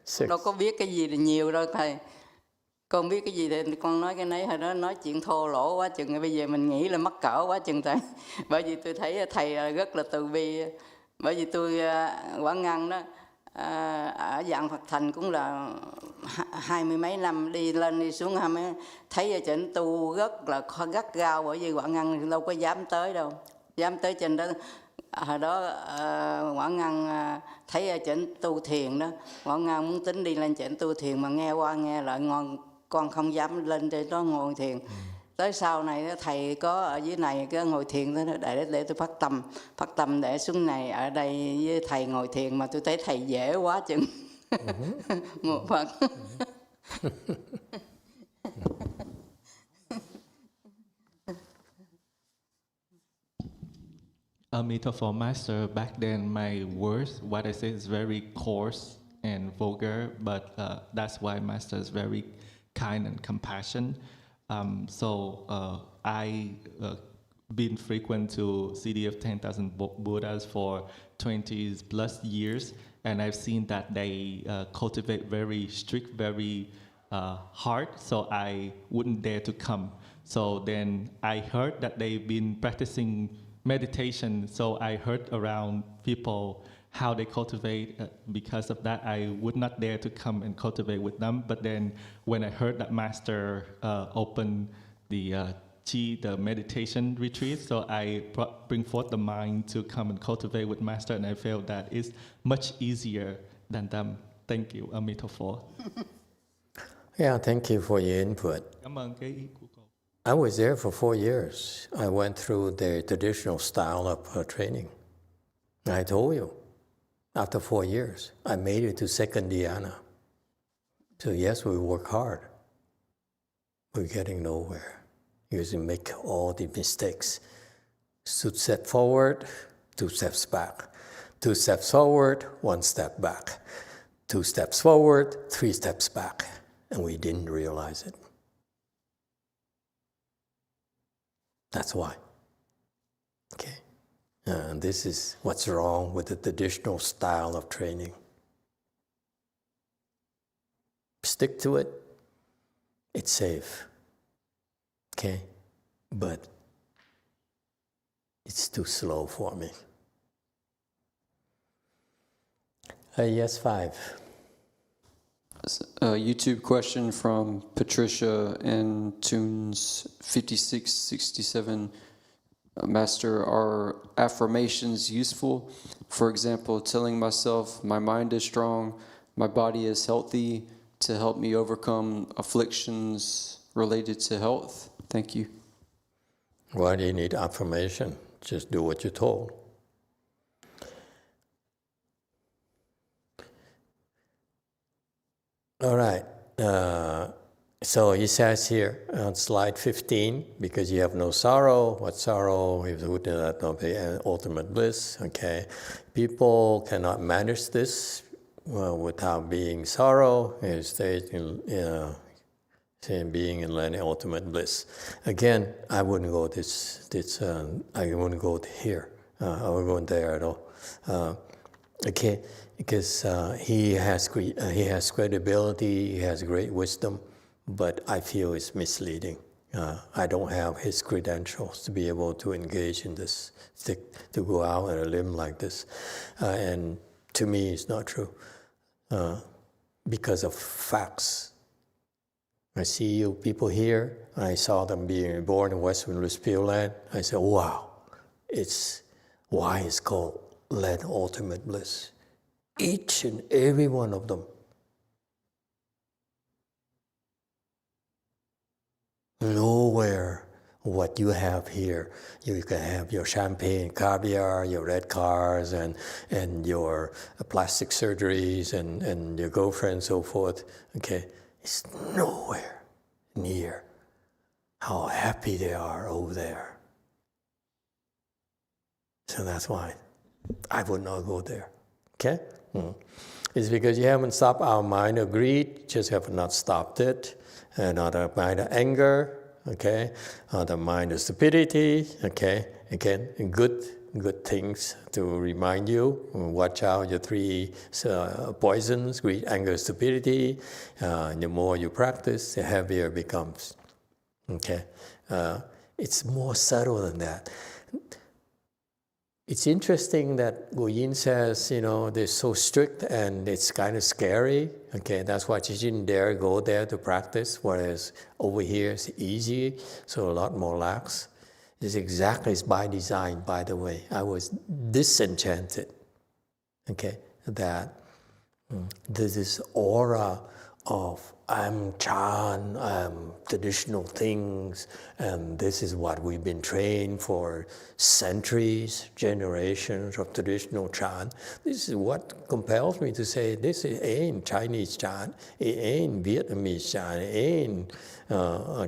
Six.
Đâu có biết cái gì là nhiều đâu thầy. Con biết cái gì thì con nói cái nấy, hồi đó nói chuyện thô lỗ quá chừng, bây giờ mình nghĩ là mắc cỡ quá chừng thầy. Bởi vì tôi thấy thầy rất là từ bi. Bởi vì tôi Quảng Ngân đó, ở dạng Phật Thành cũng là 20 mấy năm, đi lên đi xuống thấy ở trên tu rất là gắt gao, bởi vì Quảng Ngân đâu có dám tới đâu, dám tới trên đó. Hồi đó Quảng Ngân thấy ở trên tu thiền đó, Quảng Ngân muốn tính đi lên trên tu thiền mà nghe qua nghe lại ngon, con không dám lên trên đó ngồi thiền. Tới sau này thầy có ở dưới này cái ngồi thiền đó, để tôi phát tâm để xuống này ở đây với thầy ngồi thiền, mà tôi thấy thầy dễ quá chừng. Một Phật.
Emitofuo Master, back then my words, what I say is very coarse and vulgar, but that's why Master is very kind and compassionate. I been frequent to City of 10,000 Buddhas for 20 plus years, and I've seen that they cultivate very strict, very hard, so I wouldn't dare to come. So then I heard that they've been practicing meditation, so I heard around people how they cultivate. Because of that, I would not dare to come and cultivate with them. But then when I heard that Master opened the the meditation retreat, so I bring forth the mind to come and cultivate with Master, and I felt that it's much easier than them. Thank you, Emitofuo.
Yeah, thank you for your input.
Cảm ơn cái ý của cô.
I was there for 4 years. I went through the traditional style of training. I told you, after 4 years, I made it to second dhyana. So yes, we work hard. We're getting nowhere. You make all the mistakes. 2 steps forward, 2 steps back. 2 steps forward, 1 step back. 2 steps forward, 3 steps back. And we didn't realize it. That's why. Okay. And this is what's wrong with the traditional style of training. Stick to it. It's safe. Okay. But it's too slow for me. Yes, 5.
A YouTube question from Patricia in Tunes 5667. Master, are affirmations useful? For example, telling myself my mind is strong, my body is healthy, to help me overcome afflictions related to health? Thank you.
Why do you need affirmation? Just do what you're told. All right. So he says here on slide 15, because you have no sorrow. What sorrow? If the Buddha not the ultimate bliss. Okay. People cannot manage this without being sorrow. It stays in being in the ultimate bliss. Again, I wouldn't go I wouldn't go here. I wouldn't go there at all. Okay. Because he has credibility, he has great wisdom, but I feel it's misleading. I don't have his credentials to be able to engage in this, to go out on a limb like this. And to me, it's not true because of facts. I see you people here, I saw them being born in Western Pure Land. I said, wow, why it's called Land Ultimate Bliss. Each and every one of them. Nowhere what you have here. You can have your champagne, caviar, your red cars, and your plastic surgeries, and your girlfriend, and so forth. Okay, it's nowhere near how happy they are over there. So that's why I would not go there. Okay? It's because you haven't stopped our mind of greed, just have not stopped it. And not our mind of anger, okay? The mind of stupidity, okay? Again, good good things to remind you. Watch out your 3 poisons: greed, anger, stupidity. The more you practice, the heavier it becomes. Okay, it's more subtle than that. It's interesting that Guyin says, they're so strict and it's kind of scary. Okay, that's why she didn't dare go there to practice, whereas over here it's easy, so a lot more lax. It's by design, by the way. I was disenchanted, okay, that there's this aura of I'm Chan, I'm traditional things, and this is what we've been trained for centuries, generations of traditional Chan. This is what compels me to say this ain't Chinese Chan, it ain't Vietnamese Chan, it ain't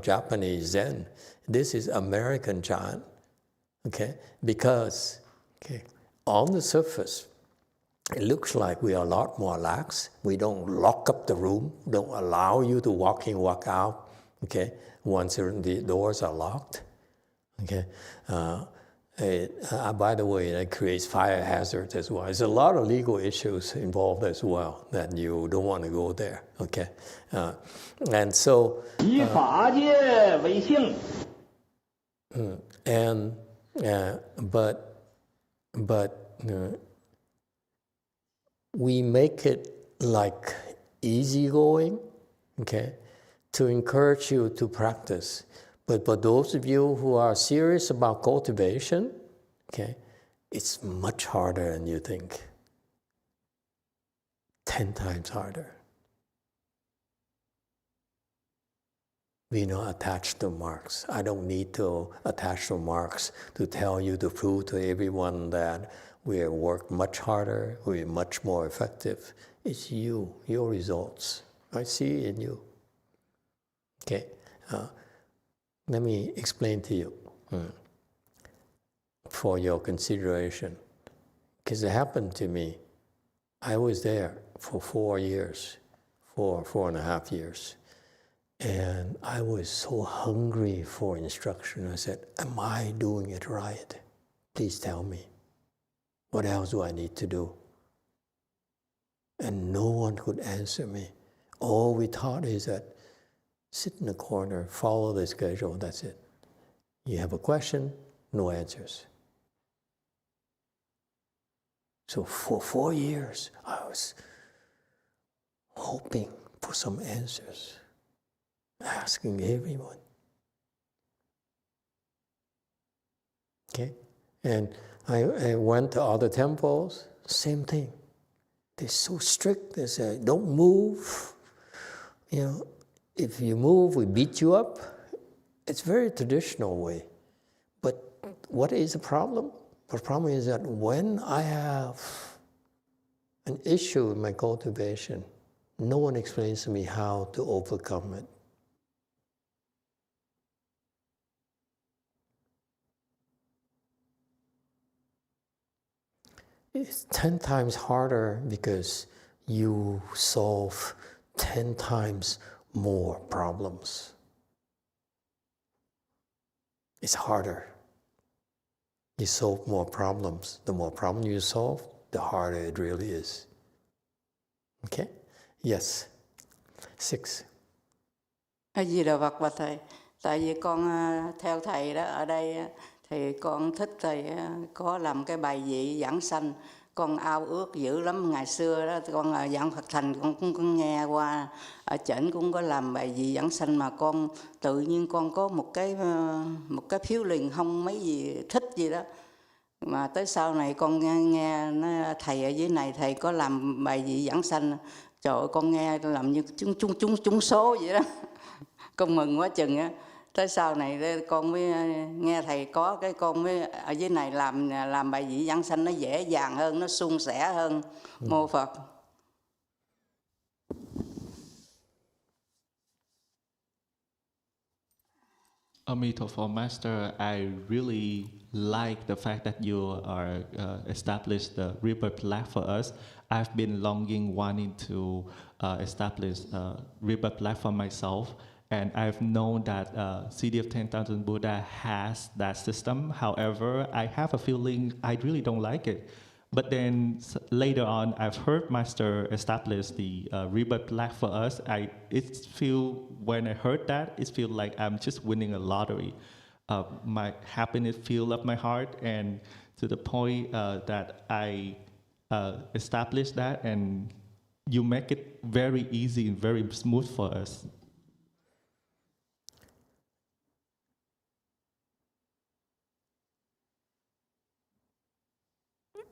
Japanese Zen. This is American Chan, okay? Because, on the surface, it looks like we are a lot more lax. We don't lock up the room, don't allow you to walk in, walk out, okay, once the doors are locked, okay? By the way, that creates fire hazards as well. There's a lot of legal issues involved as well that you don't want to go there, okay? And so...
以法界为性
but we make it like easygoing, okay, to encourage you to practice. But for those of you who are serious about cultivation, okay, it's much harder than you think. 10 times harder. We're not attached to marks. I don't need to attach to marks to tell you, to prove to everyone that we work much harder, we're much more effective. It's you, your results. I see it in you. Okay, let me explain to you for your consideration. Because it happened to me. I was there for 4 years, 4.5 years. And I was so hungry for instruction. I said, am I doing it right? Please tell me. What else do I need to do? And no one could answer me. All we taught is that sit in the corner, follow the schedule, that's it. You have a question, no answers. So for 4 years, I was hoping for some answers. Asking everyone. Okay? And I went to other temples, same thing. They're so strict, they say, don't move. If you move, we beat you up. It's a very traditional way. But what is the problem? The problem is that when I have an issue in my cultivation, no one explains to me how to overcome it. It's 10 times harder because you solve 10 times more problems. It's harder. You solve more problems. The more problems you solve, the harder it really is. Okay? Yes. 6.
A Di Đà Phật và thầy. Tại vì con theo thầy đó ở đây thì con thích thầy có làm cái bài vị giảng sanh. Con ao ước dữ lắm. Ngày xưa đó con giảng Phật thành con cũng có nghe qua ở trển cũng có làm bài vị giảng sanh, mà con tự nhiên con có một cái phiếu liền không mấy gì thích gì đó. Mà tới sau này con nghe thầy ở dưới này thầy có làm bài vị giảng sanh, trời ơi con nghe làm như trúng số vậy đó. Con mừng quá chừng á. Tới sau này con mới nghe thầy có cái con mới ở dưới này làm bài vị giảng sanh nó dễ dàng hơn, nó suôn sẻ hơn. Mô Phật.
Emitofuo Master, I really like the fact that you are established the rebirth lab for us. I've been wanting to establish a rebirth lab for myself. And I've known that City of 10,000 Buddha has that system. However, I have a feeling I really don't like it. But then later on, I've heard Master establish the rebirth flag for us. When I heard that, it feels like I'm just winning a lottery. My happiness fills up my heart, and to the point that I established that, and you make it very easy and very smooth for us.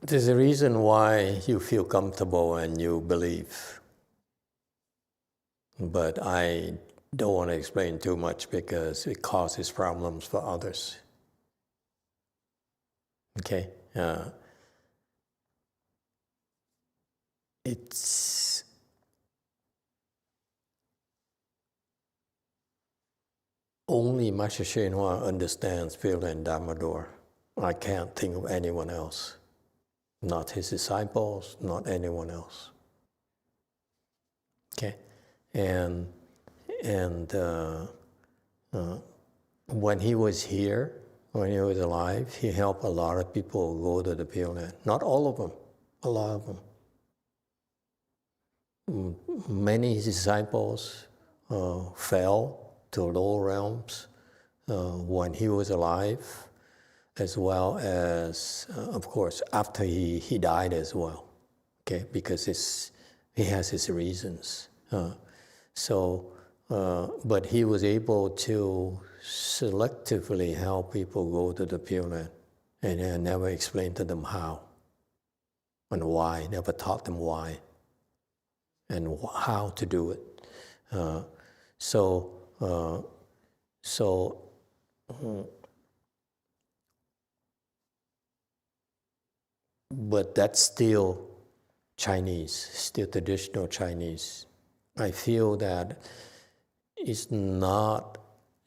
There's a reason why you feel comfortable and you believe. But I don't want to explain too much because it causes problems for others. Okay? It's only Master YongHua understands Pure Land Dharma door. I can't think of anyone else. Not his disciples, not anyone else. Okay? And when he was here, when he was alive, he helped a lot of people go to the Pure Land. Not all of them, a lot of them. Many disciples fell to lower realms when he was alive, as well as, of course, after he died as well, okay? Because he has his reasons. But he was able to selectively help people go to the Pure Land, and I never explained to them how and why, never taught them why and how to do it. But that's still Chinese, still traditional Chinese. I feel that it's not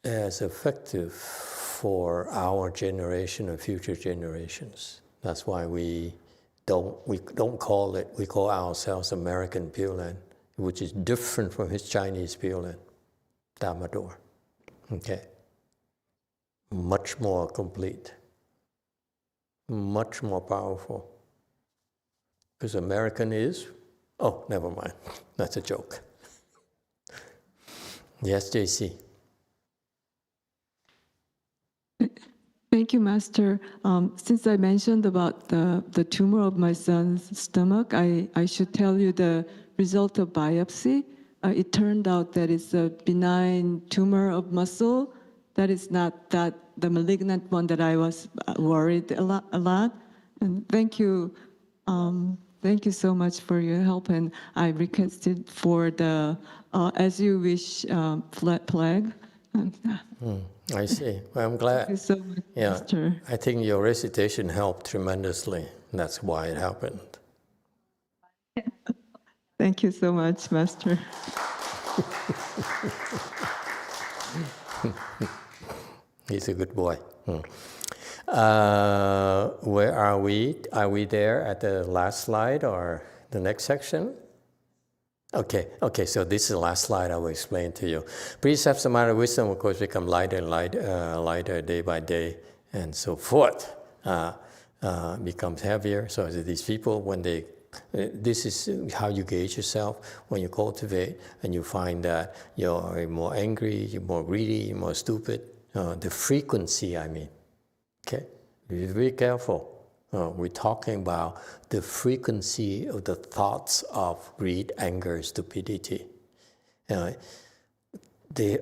as effective for our generation or future generations. That's why we don't call it, we call ourselves American Pure Land, which is different from his Chinese Pure Land, Dharma door. Okay? Much more complete, much more powerful. Because American is, oh, never mind, that's a joke. Yes, JC.
Thank you, Master. Since I mentioned about the tumor of my son's stomach, I should tell you the result of biopsy. It turned out that it's a benign tumor of muscle. That is not the malignant one that I was worried a lot. And thank you. Thank you so much for your help. And I requested for the As You Wish flag.
I see. Well, I'm glad.
Thank you so much, Master.
I think your recitation helped tremendously. That's why it happened.
Thank you so much, Master.
He's a good boy. Where are we? Are we there at the last slide or the next section? Okay, so this is the last slide I will explain to you. Precepts of Matter Wisdom, of course, become lighter and lighter day by day, and so forth. Becomes heavier. So these people, when this is how you gauge yourself when you cultivate and you find that you're more angry, you're more greedy, you're more stupid. The frequency, I mean. Okay, be very careful. We're talking about the frequency of the thoughts of greed, anger, stupidity. They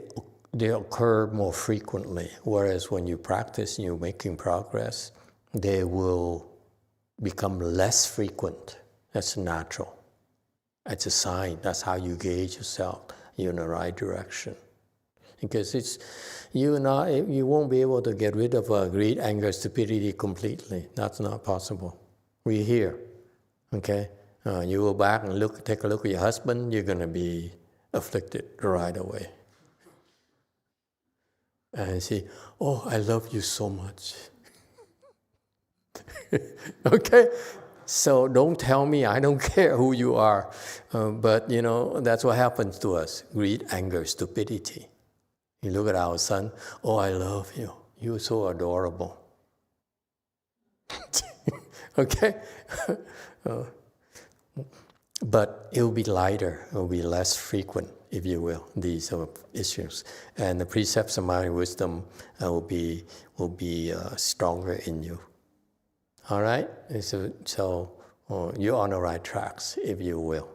occur more frequently, whereas when you practice and you're making progress, they will become less frequent. That's natural. It's a sign. That's how you gauge yourself. You're in the right direction. Because you won't be able to get rid of greed, anger, stupidity completely. That's not possible. We're here, okay? You go back and take a look at your husband, you're going to be afflicted right away. And say, oh, I love you so much. Okay? So don't tell me, I don't care who you are. But, that's what happens to us, greed, anger, stupidity. You look at our son, oh, I love you. You're so adorable. Okay? But it will be lighter, it will be less frequent, if you will, these issues. And the precepts of mind wisdom will be stronger in you. All right? So you're on the right tracks, if you will.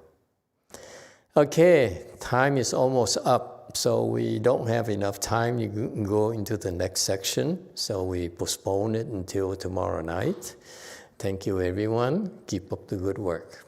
Okay, time is almost up, so we don't have enough time. You can go into the next section, so we postpone it until tomorrow night. Thank you, everyone. Keep up the good work.